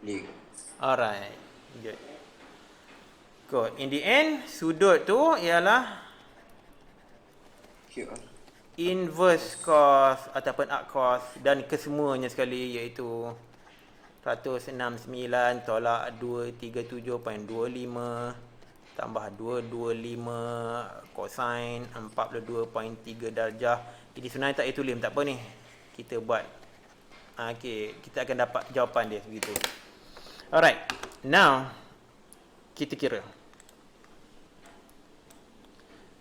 Boleh. Alright. Good. Good. In the end, sudut tu ialah QR. inverse cos ataupun arc cos dan kesemuanya sekali, iaitu 169 tolak 237.25 tambah 225 kosain 42.3 darjah. Ini sebenarnya tak payah tulis, tak apa ni. Kita buat. Okey, kita akan dapat jawapan dia begitu. Alright. Now kita kira.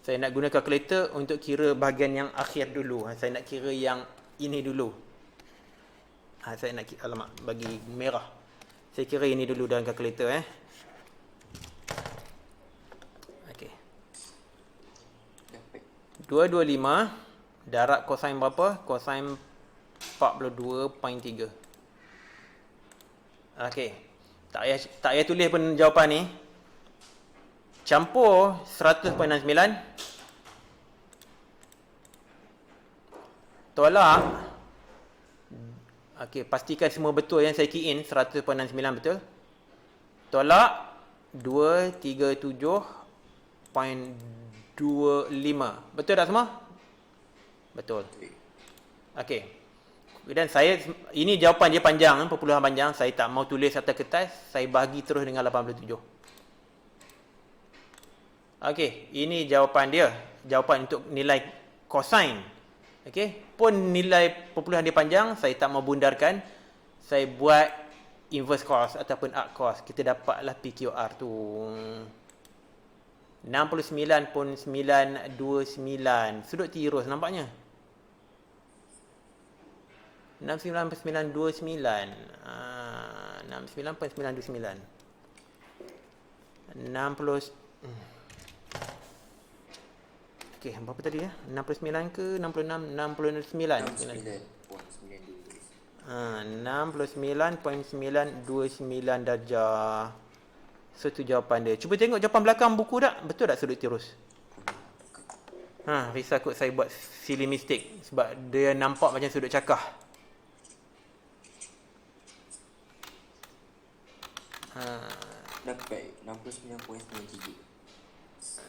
Saya nak guna kalkulator untuk kira bahagian yang akhir dulu. Saya nak kira yang ini dulu. Saya nak bagi merah. Saya kira ini dulu dalam kalkulator Okey. 225 darab kosain berapa? Kosain 42.3. Okey. Tak payah tulis pun jawapan ni. Campur 100.69 tolak, okey, pastikan semua betul yang saya key in 100.69 betul. Tolak 237.25. Betul tak semua? Betul. Okey. Dan saya, ini jawapan dia panjang, perpuluhan panjang. Saya tak mau tulis atas kertas, saya bahagi terus dengan 87. Okey, ini jawapan dia. Jawapan untuk nilai cosine. Okey, pun nilai perpuluhan dia panjang, saya tak mau bundarkan. Saya buat inverse cos ataupun arc cos. Kita dapatlah PQR tu 69.929. Sudut tirus nampaknya. 69.929. 69.929. 60. Okey, berapa tadi ya? 69 ke 66? 69. 69.929 darjah. So tu jawapan dia. Cuba tengok jawapan belakang buku tak? Betul tak sudut tirus? Risau kot saya buat silly mistake sebab dia nampak macam sudut cakah. Dapat 69.93.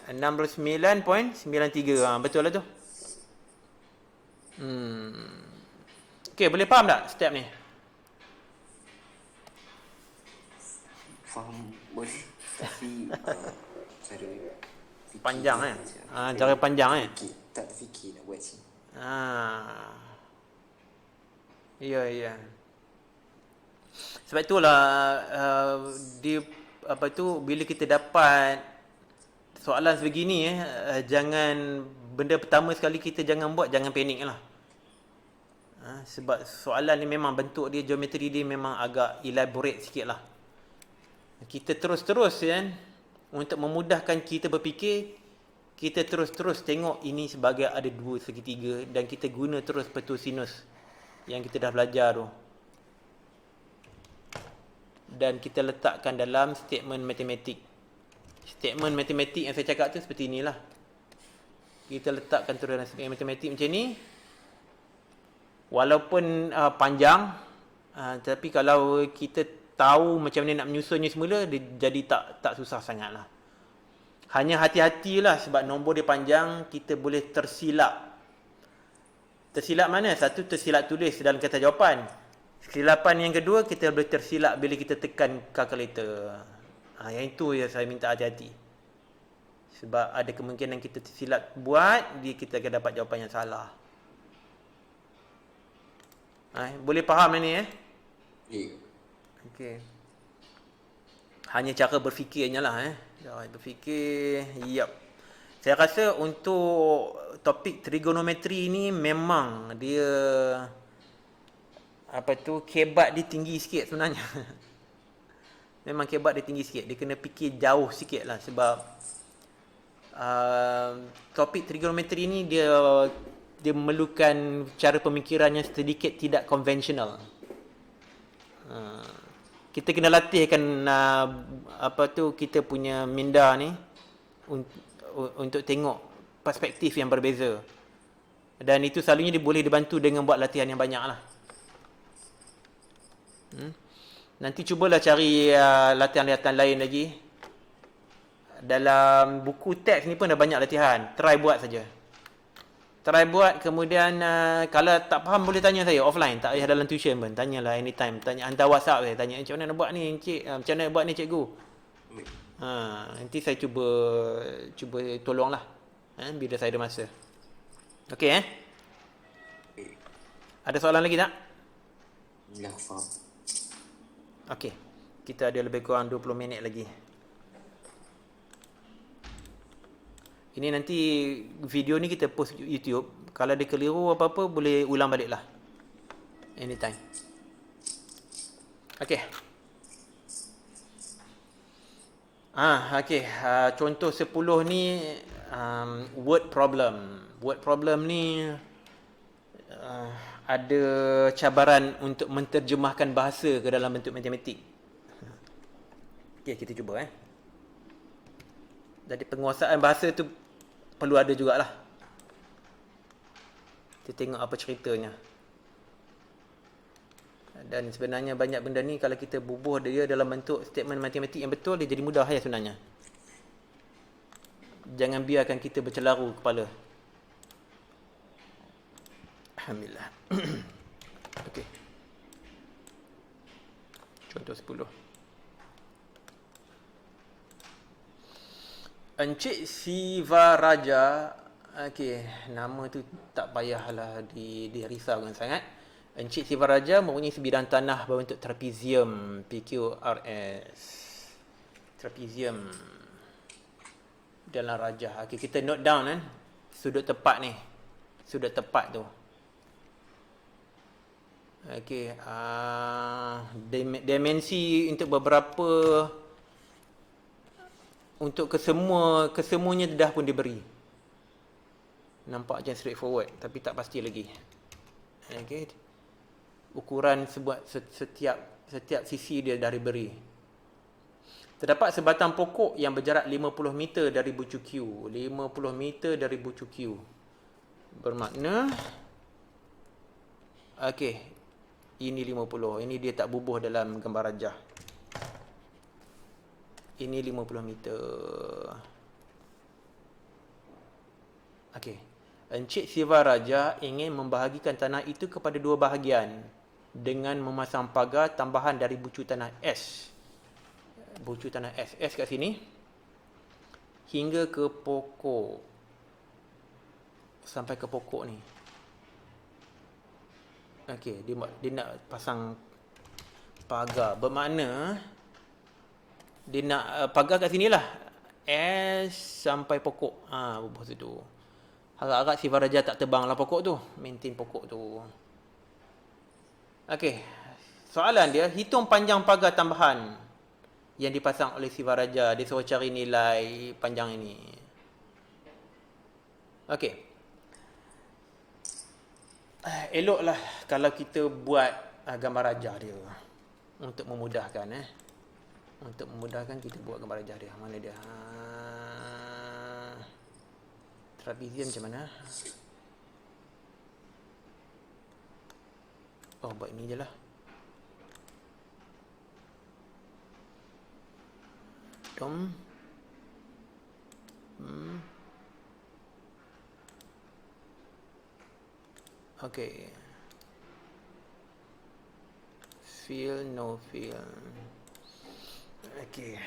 69.93. Betul lah tu. Okey, boleh faham tak step ni? Faham boleh, tapi cara fikir Panjang cara panjang tak terfikir nak buat sini. Ya. Sebab itulah dia bila kita dapat soalan sebegini jangan, benda pertama sekali kita jangan panik lah. Sebab soalan ni memang bentuk dia, geometri dia memang agak elaborate sikit lah. Kita terus-terus kan, untuk memudahkan kita berfikir, kita terus-terus tengok ini sebagai ada dua segitiga dan kita guna terus petua sinus yang kita dah belajar tu. Dan kita letakkan dalam statement matematik. Statement matematik yang saya cakap tu seperti inilah. Kita letakkan terus dalam statement matematik macam ni. Walaupun panjang, tapi kalau kita tahu macam mana nak menyusunnya semula, dia jadi tak susah sangat lah. Hanya hati-hatilah sebab nombor dia panjang, kita boleh tersilap. Tersilap mana? Satu, tersilap tulis dalam kata jawapan. Kesilapan yang kedua, kita boleh tersilap bila kita tekan kalkulator. Yang itu yang saya minta hati-hati. Sebab ada kemungkinan kita tersilap buat, kita akan dapat jawapan yang salah. Boleh faham ini Okey. Hanya cara berfikirnya lah Cara berfikir. Yap. Saya rasa untuk topik trigonometri ni memang dia kebat dia tinggi sikit sebenarnya. Memang kebat dia tinggi sikit. Dia kena fikir jauh sikit lah sebab topik trigonometri ni dia memerlukan cara pemikiran yang sedikit tidak konvensional. Kita kena latihkan kita punya minda ni untuk tengok perspektif yang berbeza. Dan itu selalunya dia boleh dibantu dengan buat latihan yang banyak lah. Nanti cubalah cari latihan-latihan lain lagi. Dalam buku teks ni pun ada banyak latihan. Try buat saja. Try buat, kemudian kalau tak faham boleh tanya saya offline. Tak payah dalam tuition pun. Tanyalah anytime. Hantar WhatsApp saya. Tanya, macam mana nak buat ni cik? Macam mana nak buat ni cikgu? Nanti saya cuba tolonglah. Bila saya ada masa. Okey Ada soalan lagi tak? Dah faham. Okey. Kita ada lebih kurang 20 minit lagi. Ini nanti video ni kita post YouTube. Kalau ada keliru apa-apa boleh ulang balik lah. Anytime. Okey. Okey. Contoh 10 ni word problem. Word problem ni ada cabaran untuk menterjemahkan bahasa ke dalam bentuk matematik. Okay, kita cuba Jadi penguasaan bahasa tu perlu ada jugalah. Kita tengok apa ceritanya. Dan sebenarnya banyak benda ni kalau kita bubuh dia dalam bentuk statement matematik yang betul, dia jadi mudah sebenarnya. Jangan biarkan kita bercelaru kepala. Alhamdulillah. Okey. Contoh 10. Encik Sivaraja, okey, nama tu tak payahlah dirisaukan sangat. Encik Sivaraja mempunyai sebidang tanah berbentuk trapezium, PQRS. Trapezium dalam rajah. Okey, kita note down sudut tepat ni. Sudut tepat tu. Okey, dimensi untuk beberapa, untuk kesemuanya dah pun diberi. Nampak macam straightforward tapi tak pasti lagi. Okey. Ukuran setiap sisi dia dah diberi. Terdapat sebatang pokok yang berjarak 50 meter dari bucu Q. 50 meter dari bucu Q. Bermakna okey, ini 50. Ini dia tak bubuh dalam gambar rajah. Ini 50 meter. Okey. Encik Sivaraja ingin membahagikan tanah itu kepada dua bahagian dengan memasang pagar tambahan dari bucu tanah S. Bucu tanah S. S kat sini. Hingga ke pokok. Sampai ke pokok ni. Okey, dia nak pasang pagar. Bermakna dia nak pagar kat sini lah. S sampai pokok. Bubuh situ. Harap-harap Sivaraja tak terbang lah pokok tu. Maintain pokok tu. Okey. Soalan dia, hitung panjang pagar tambahan yang dipasang oleh Sivaraja. Dia suruh cari nilai panjang ini. Okey. Eloklah kalau kita buat gambar rajah dia. Untuk memudahkan Untuk memudahkan kita buat gambar rajah dia. Mana dia? Trapezium macam mana? Oh, buat ini je lah. Okay. Fill, no fill. Okay.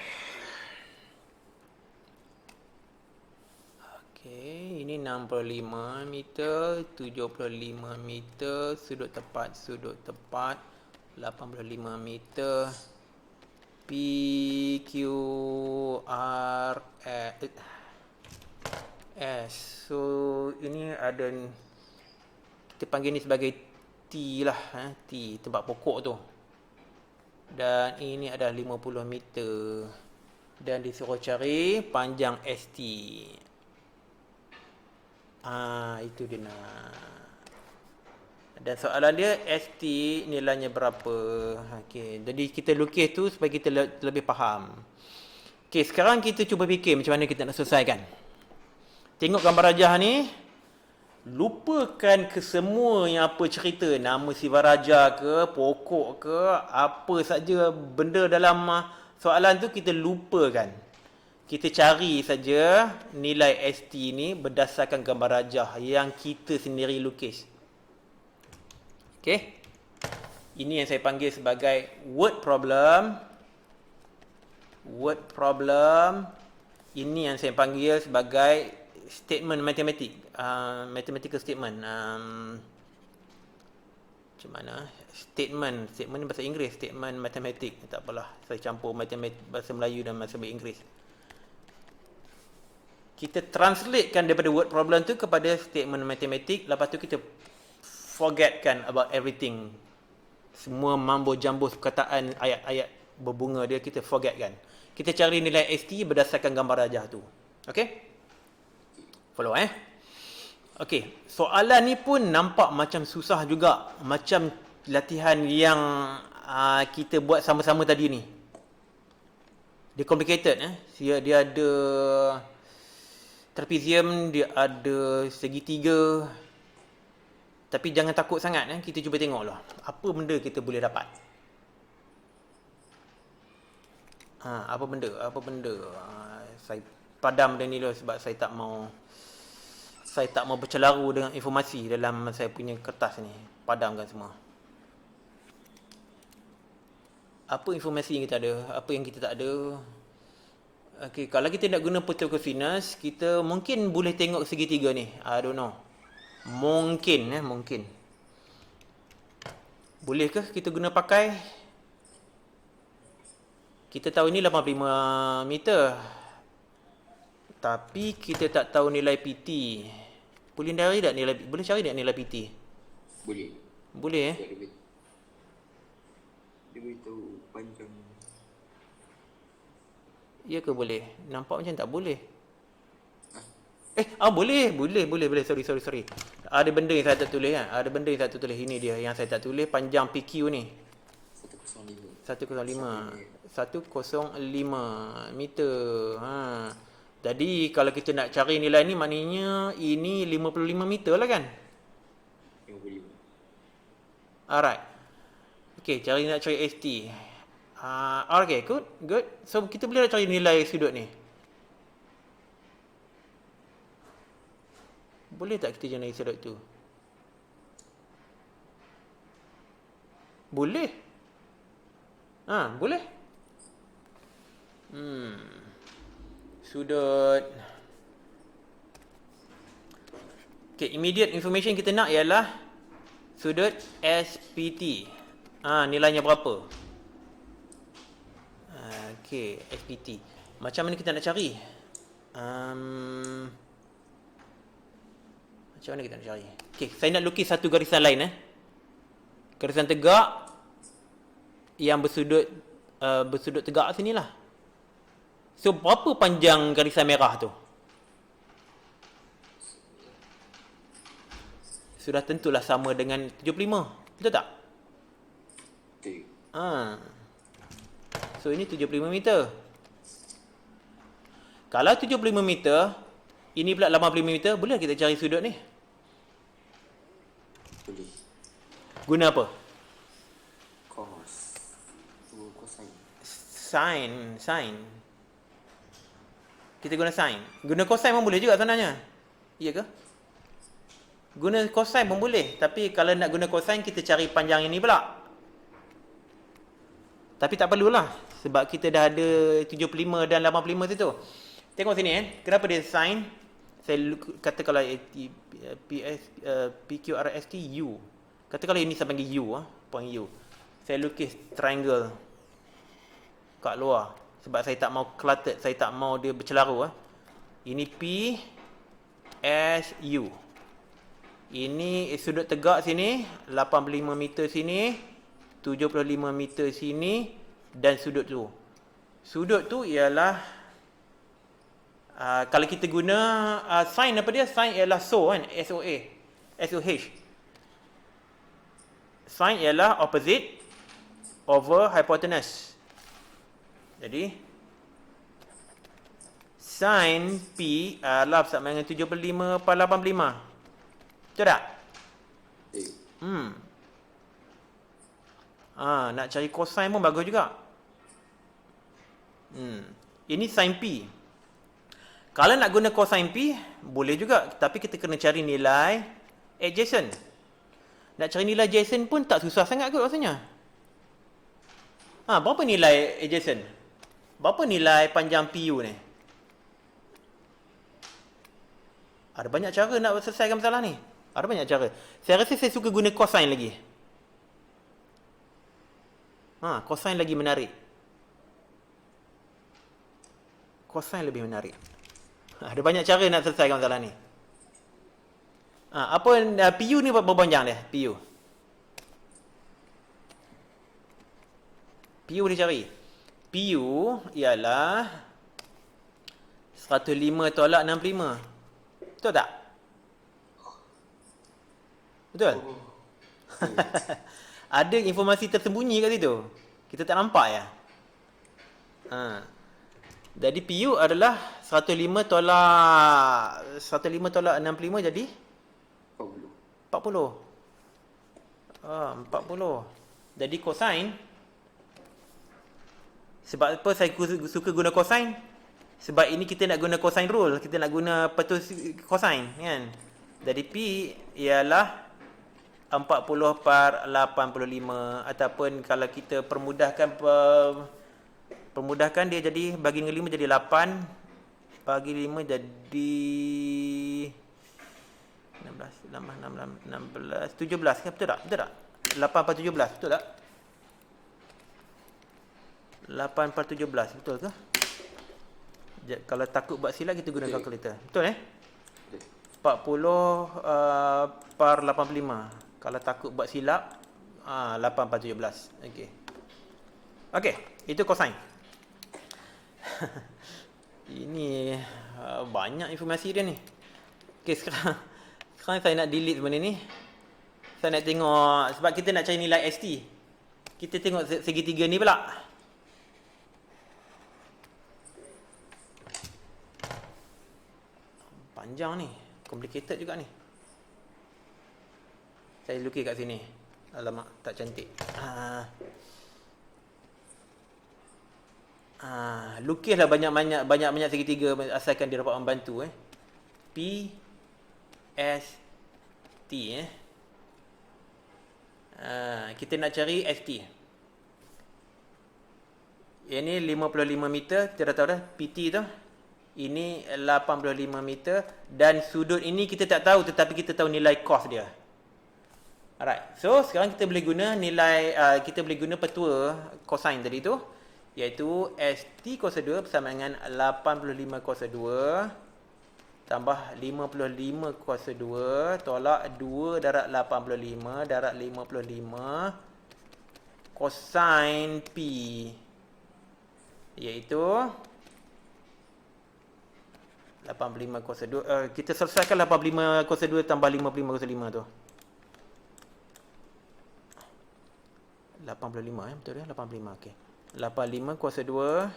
Okay, ini 65 meter, 75 meter, sudut tepat, 85 meter. PQRS. So, ini ada, kita panggil ni sebagai T lah, T, tempat pokok tu. Dan ini adalah 50 meter. Dan disuruh cari panjang ST. Itu dia nak. Dan soalan dia, ST nilainya berapa? Okey, jadi kita lukis tu supaya kita lebih faham. Okey, sekarang kita cuba fikir macam mana kita nak selesaikan. Tengok gambar rajah ni. Lupakan kesemua yang apa cerita, nama Sivaraja ke, pokok ke, apa saja benda dalam soalan tu kita lupakan. Kita cari saja nilai ST ni berdasarkan gambar rajah yang kita sendiri lukis. Okey. Ini yang saya panggil sebagai word problem. Word problem. Ini yang saya panggil sebagai statement matematik. Mathematical statement. Macam mana? Statement ni bahasa Inggeris. Statement matematik. Tak apalah. Saya campur matematik bahasa Melayu dan bahasa Inggeris. Kita translatekan daripada word problem tu kepada statement matematik. Lepas tu kita forgetkan about everything. Semua mambo jambo perkataan, ayat-ayat berbunga dia kita forgetkan. Kita cari nilai ST berdasarkan gambar rajah tu. Okey? Follow Okey, soalan ni pun nampak macam susah juga. Macam latihan yang kita buat sama-sama tadi ni. Dia complicated dia ada trapezium, dia ada segitiga. Tapi jangan takut sangat kita cuba tengoklah apa benda kita boleh dapat. Apa benda. Saya padam benda ni dulu sebab saya tak mau bercelaru dengan informasi dalam saya punya kertas ni. Padamkan semua. Apa informasi yang kita ada, apa yang kita tak ada. Okey, kalau kita nak guna Photocosinus, kita mungkin boleh tengok segitiga ni. I don't know. Mungkin. Bolehkah kita guna pakai? Kita tahu ni 85 meter. Tapi kita tak tahu nilai PT. Boleh cari tak nilai PT? Boleh Dia beritahu panjang. Ya ke boleh? Nampak macam tak boleh. Boleh. Sorry. Ada benda yang saya tak tulis Ini dia yang saya tak tulis. Panjang PQ ni 105 meter. Jadi kalau kita nak cari nilai ni, maknanya ini 55 meter lah kan? 55. Alright. Okay, nak cari ST. Okay, good. So kita boleh cari nilai sudut ni. Boleh tak kita cari sudut tu? Boleh. Boleh. Sudut. Okay, immediate information kita nak ialah sudut SPT. Nilainya berapa? Okay, SPT. Macam mana kita nak cari? Macam mana kita nak cari? Okay, saya nak lukis satu garisan lain. Garisan tegak yang bersudut tegak sinilah. So, berapa panjang garisan merah tu? Sudah tentulah sama dengan 75. Betul tak? Betul. So, ini 75 meter. Kalau 75 meter, ini pula 85 meter, boleh kita cari sudut ni? Boleh. Guna apa? Sin. Kita guna sin. Guna cosine pun boleh juga sebenarnya. Iya ke? Guna cosine pun boleh. Tapi kalau nak guna cosine, kita cari panjang ini pula. Tapi tak perlulah. Sebab kita dah ada 75 dan 85 situ. Tengok sini Kenapa dia sin? Saya kata kalau PQRST U. Kata kalau ini saya panggil U. Point U. Saya lukis triangle kat luar. Sebab saya tak mau cluttered. Saya tak mau dia bercelaru. Ini P S U. Ini sudut tegak sini. 85 meter sini. 75 meter sini. Dan sudut tu. Sudut tu ialah kalau kita guna sin apa dia? Sin ialah SO kan? SOH. Sin ialah opposite over hypotenuse. Jadi sin P adalah sama dengan 75/85. Betul tak? Nak cari cosine pun bagus juga. Ini sin P. Kalau nak guna cosine P, boleh juga. Tapi kita kena cari nilai adjacent. Nak cari nilai adjacent pun tak susah sangat kot rasanya. Berapa nilai adjacent? Berapa nilai panjang PU ni? Ada banyak cara nak selesaikan masalah ni. Ada banyak cara. Saya rasa saya suka guna cosine lagi. Cosine lagi menarik. Cosine lebih menarik. Ada banyak cara nak selesaikan masalah ni. PU ni berapa panjang dia? PU boleh cari. PU ialah 105/65. Betul tak? Betul? Ada informasi tersembunyi kat situ. Kita tak nampak ya? Jadi PU adalah 105 tolak 65 jadi 40. 40. Jadi cosine, sebab apa saya suka guna cosine? Sebab ini kita nak guna cosine rule, kita nak guna petus cosine kan. Jadi P ialah 40/85, ataupun kalau kita permudahkan dia jadi bagi dengan 5 jadi 8, bagi 5 jadi 16, 17 kan, betul tak? 8/17, betul tak? 8/17, betul ke? Kalau takut buat silap, kita guna kalkulator. Betul 40/85. Kalau takut buat silap, 8/17. Okey. Okey, itu cosine. Ini banyak informasi dia ni. Okey, sekarang saya nak delete benda ni. Saya nak tengok, sebab kita nak cari nilai ST. Kita tengok segitiga ni pula. Panjang ni, complicated juga ni. Saya lukis kat sini. Alamak, tak cantik. Lukislah banyak segitiga asalkan dia dapat membantu P S T kita nak cari ST. Ini 55 meter, kita dah tahu dah PT tu. Ini 85 meter dan sudut ini kita tak tahu, tetapi kita tahu nilai cos dia. Alright. So sekarang kita boleh guna nilai kita boleh guna petua cosine tadi tu, iaitu ST cos 2 bersama dengan 85 cos 2 tambah 55 cos 2 tolak 2 darab 85 darab 55 cosine P, iaitu 85 cos 2. Kita selesaikan 85 cos 2 tambah 55 cos 5 tu. 85 betul ya? 85, okey. 85 cos 2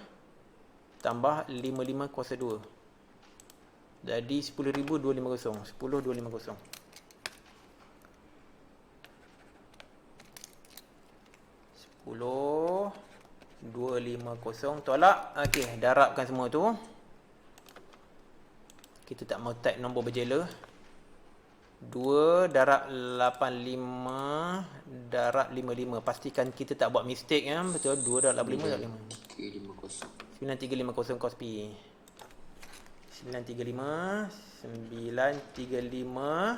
tambah 55 cos 2. Jadi 10,250. 10,250. 10,250 tolak. Okey, darabkan semua tu. Kita tak mau type nombor berjela. 2 darab 85 darab 55. Pastikan kita tak buat mistake ya. Betul, 2 darab 85 darab 5. 9350 cos P. 935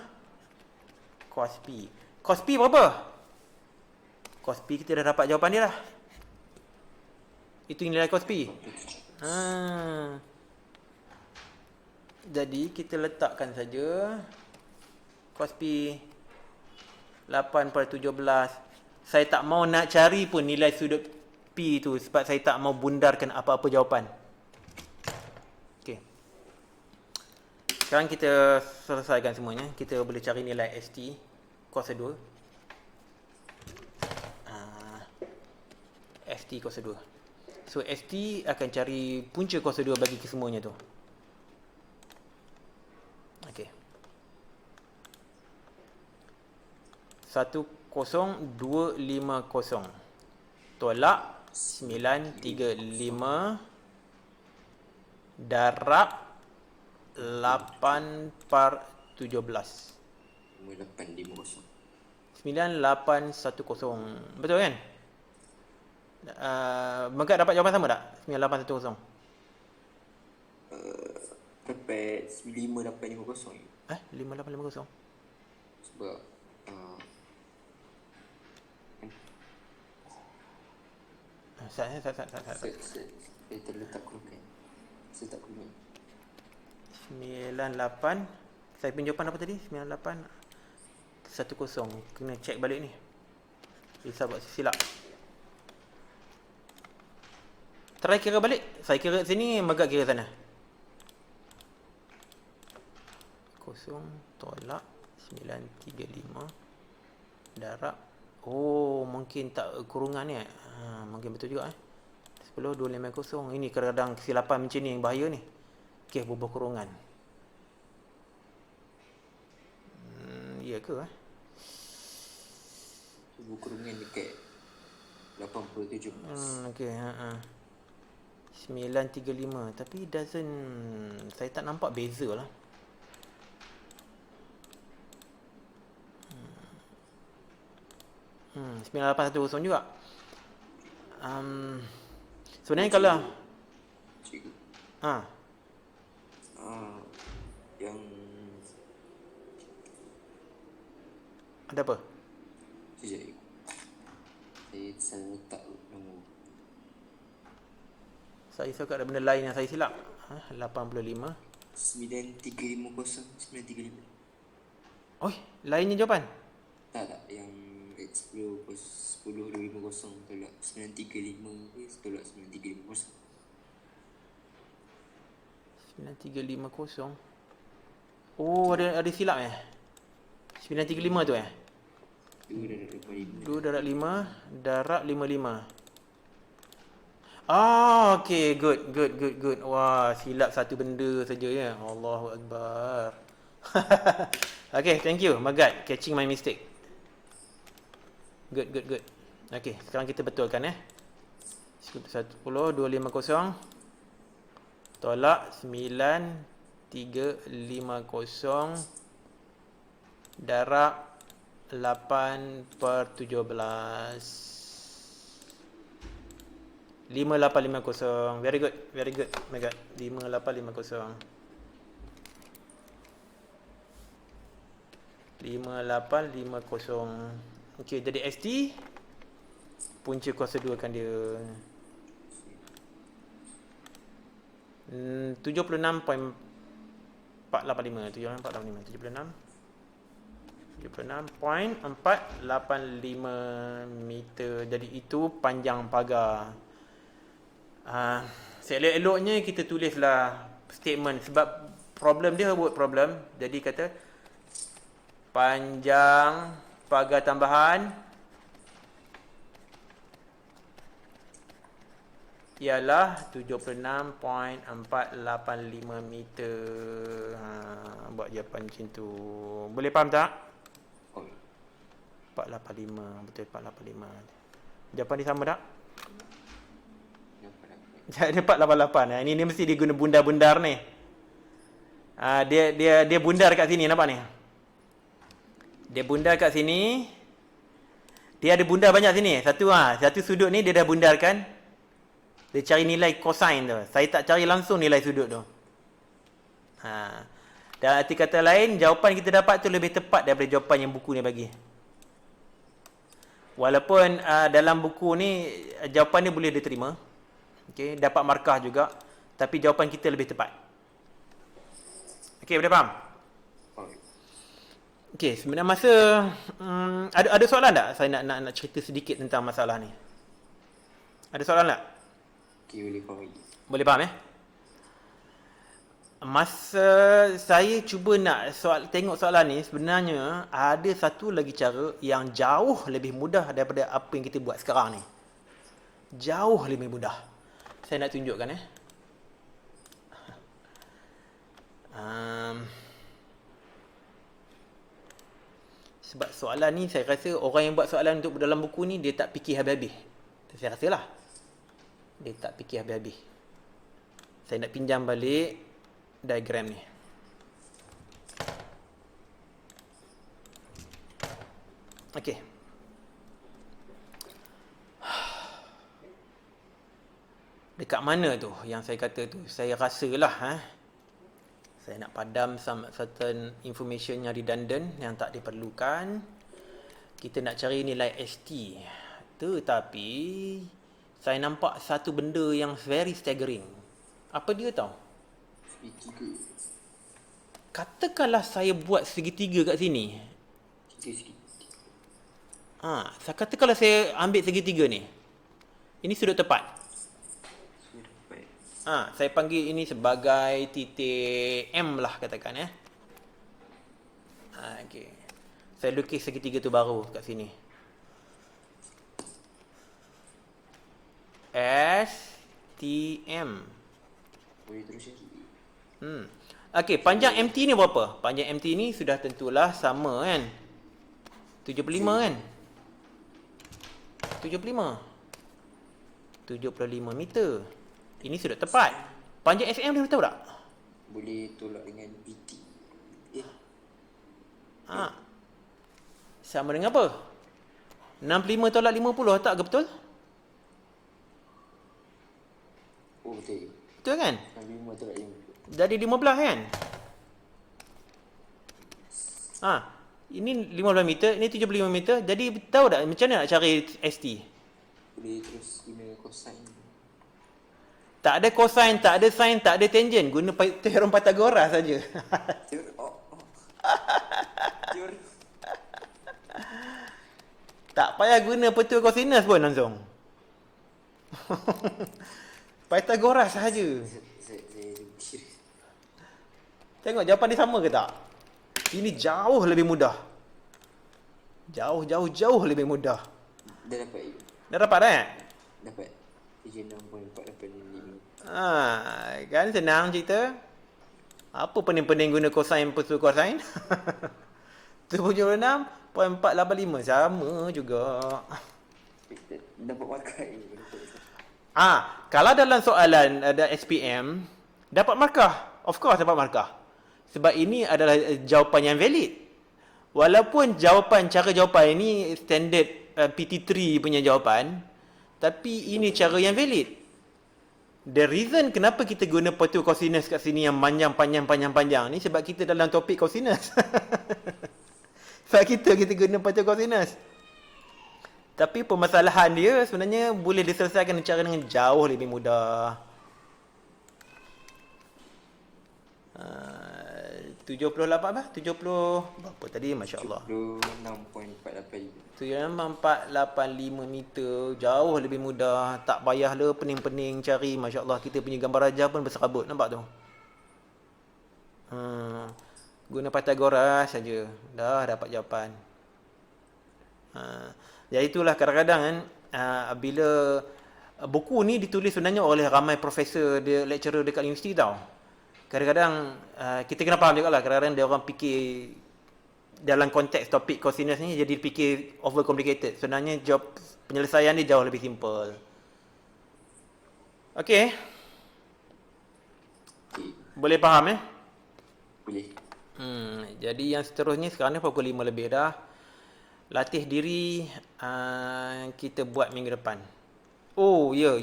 cos P. Cos P berapa? Cos P kita dah dapat jawapan dia lah. Itu nilai cos P. Jadi kita letakkan saja cos P 8/17. Saya tak mau nak cari pun nilai sudut P tu sebab saya tak mau bundarkan apa-apa jawapan. Okey. Sekarang kita selesaikan semuanya. Kita boleh cari nilai ST cos 2. ST cos 2. So ST akan cari punca cos 2 bagi kesemuanya tu. Okey. 10250 tolak 935 darab 8/17. 9810. Betul kan? Megat dapat jawapan sama tak? 9810. Dapat 5850. 5850. Sebab Saya terletak kurungkan. Saya tak kurung. 98. Saya punya jawapan apa tadi? 9810. Kena check balik ni. Risau buat silap. Try kira balik. Saya kira sini, Megat kira sana. 0 tolak 935 darab. Oh, mungkin tak kurungan ni. Mungkin betul juga 10, 250. Ini kadang-kadang kesilapan macam ni yang bahaya ni. Okey, bubuh kurungan. Ya ke? Bubuh kurungan dekat 80-17. Okey, 935. Tapi saya tak nampak beza lah. 9810 juga. Sebenarnya kalau Cikgu. Yang ada apa? sekejap. Saya salah letak nombor. Saya suka ada benda lain yang saya silap. 85. 9350. Oh, lainnya jawapan? Tak, yang X10 10-250 tolak 935 ke tolak 9350. 9350. Oh, ada silap 935 tu 2/5 darab 55. Okay, good. Wah, silap satu benda saja ya. Allahu Akbar. Okay, thank you Magat, catching my mistake. Good. Okay, sekarang kita betulkan 10, 250 tolak 9350 darab 8/17. 5850. Very good Magat. 5850. 5850. Okey, jadi ST punca kuasa 2 kan dia 76.485 meter. Jadi itu panjang pagar. Seelok-eloknya kita tulislah statement sebab problem dia word problem. Jadi kata panjang pagar tambahan ialah 76.485 meter. Buat jawapan macam tu. Boleh faham tak? 485. Betul, 485. Jawapan dia sama tak? Dia 488. Ini mesti dia guna bundar-bundar ni. Dia bundar kat sini, nampak ni? Dia bundar kat sini. Dia ada bundar banyak sini. Satu sudut ni dia dah bundarkan. Dia cari nilai cosine tu. Saya tak cari langsung nilai sudut tu. Dan arti kata lain, jawapan kita dapat tu lebih tepat daripada jawapan yang buku ni bagi. Walaupun dalam buku ni jawapan ni boleh diterima. Okey, dapat markah juga. Tapi jawapan kita lebih tepat. Okey, boleh faham? Okey, sebenarnya masa ada soalan tak? Saya nak cerita sedikit tentang masalah ni. Ada soalan tak? Okey, boleh faham lagi. Boleh faham Masa saya cuba nak tengok soalan ni, sebenarnya ada satu lagi cara yang jauh lebih mudah daripada apa yang kita buat sekarang ni. Jauh lebih mudah. Saya nak tunjukkan sebab soalan ni saya rasa orang yang buat soalan untuk dalam buku ni dia tak fikir habis-habis. Saya rasalah dia tak fikir habis-habis. Saya nak pinjam balik diagram ni. Okey. Dekat mana tu yang saya kata tu? Saya rasalah saya nak padam some certain information yang redundant, yang tak diperlukan. Kita nak cari nilai ST. Tetapi saya nampak satu benda yang very staggering. Apa dia tahu? Segitiga. Katakanlah saya buat segitiga kat sini. Saya katakanlah saya ambil segitiga ni. Ini sudut tepat. Saya panggil ini sebagai titik M lah katakan okey. Saya lukis segitiga tu baru kat sini. S STM. Boleh terus lagi. Okey, panjang MT ni berapa? Panjang MT ni sudah tentulah sama kan? 75 kan? 75 meter. Ini sudah tepat. Panjang SM dia tahu tak? Boleh tolak dengan PT. Sama dengan apa? 65 tolak 50 tak ke betul? Oh betul. Betul kan? 65 tolak 50. Jadi 15 kan? Ini 15 meter, ini 75 meter. Jadi tahu tak macam mana nak cari ST? Boleh terus guna cosine. Tak ada cosine, tak ada sin, tak ada tangent. Guna teorem Pythagoras saja. Teori. Tak payah guna petua kosinus pun langsung. Pythagoras saja. Saya serius. Tengok jawapan dia sama ke tak? Ini jauh lebih mudah. Jauh lebih mudah. Dah dapat you. Dah dapat tak? Dapat 36.485. Kan senang cerita. Apa pening-pening guna cosine petua cosine? 76.485 sama juga. Dapat markah ni. Kalau dalam soalan ada SPM, dapat markah. Of course dapat markah. Sebab ini adalah jawapan yang valid. Walaupun cara jawapan ini standard PT3 punya jawapan, tapi ini cara yang valid. The reason kenapa kita guna petua cosinus kat sini yang panjang ni sebab kita dalam topik cosinus. Sebab kita guna petua cosinus. Tapi permasalahan dia sebenarnya boleh diselesaikan cara dengan jauh lebih mudah. 78 apa? 70 berapa tadi? Masya Allah. 76.485. 7485 meter. Jauh lebih mudah. Tak payahlah pening-pening cari. Masya Allah. Kita punya gambar rajah pun berserabut. Nampak tu? Guna Pythagoras saja. Dah dapat jawapan. Jadi itulah kadang-kadang kan. Bila buku ni ditulis sebenarnya oleh ramai profesor, lecturer dekat universiti tau. Kadang-kadang kita kena faham juga lah. Kadang-kadang dia orang fikir dalam konteks topik cosinus ni jadi fikir over complicated. Sebenarnya penyelesaian dia jauh lebih simple. Okey. Boleh faham Boleh. Jadi yang seterusnya sekarang ni pukul 5 lebih dah. Latih diri kita buat minggu depan. Oh, ya.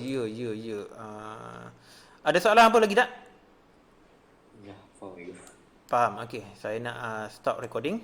Ada soalan apa lagi tak? Ya, faham. Faham. Okey, saya nak stop recording.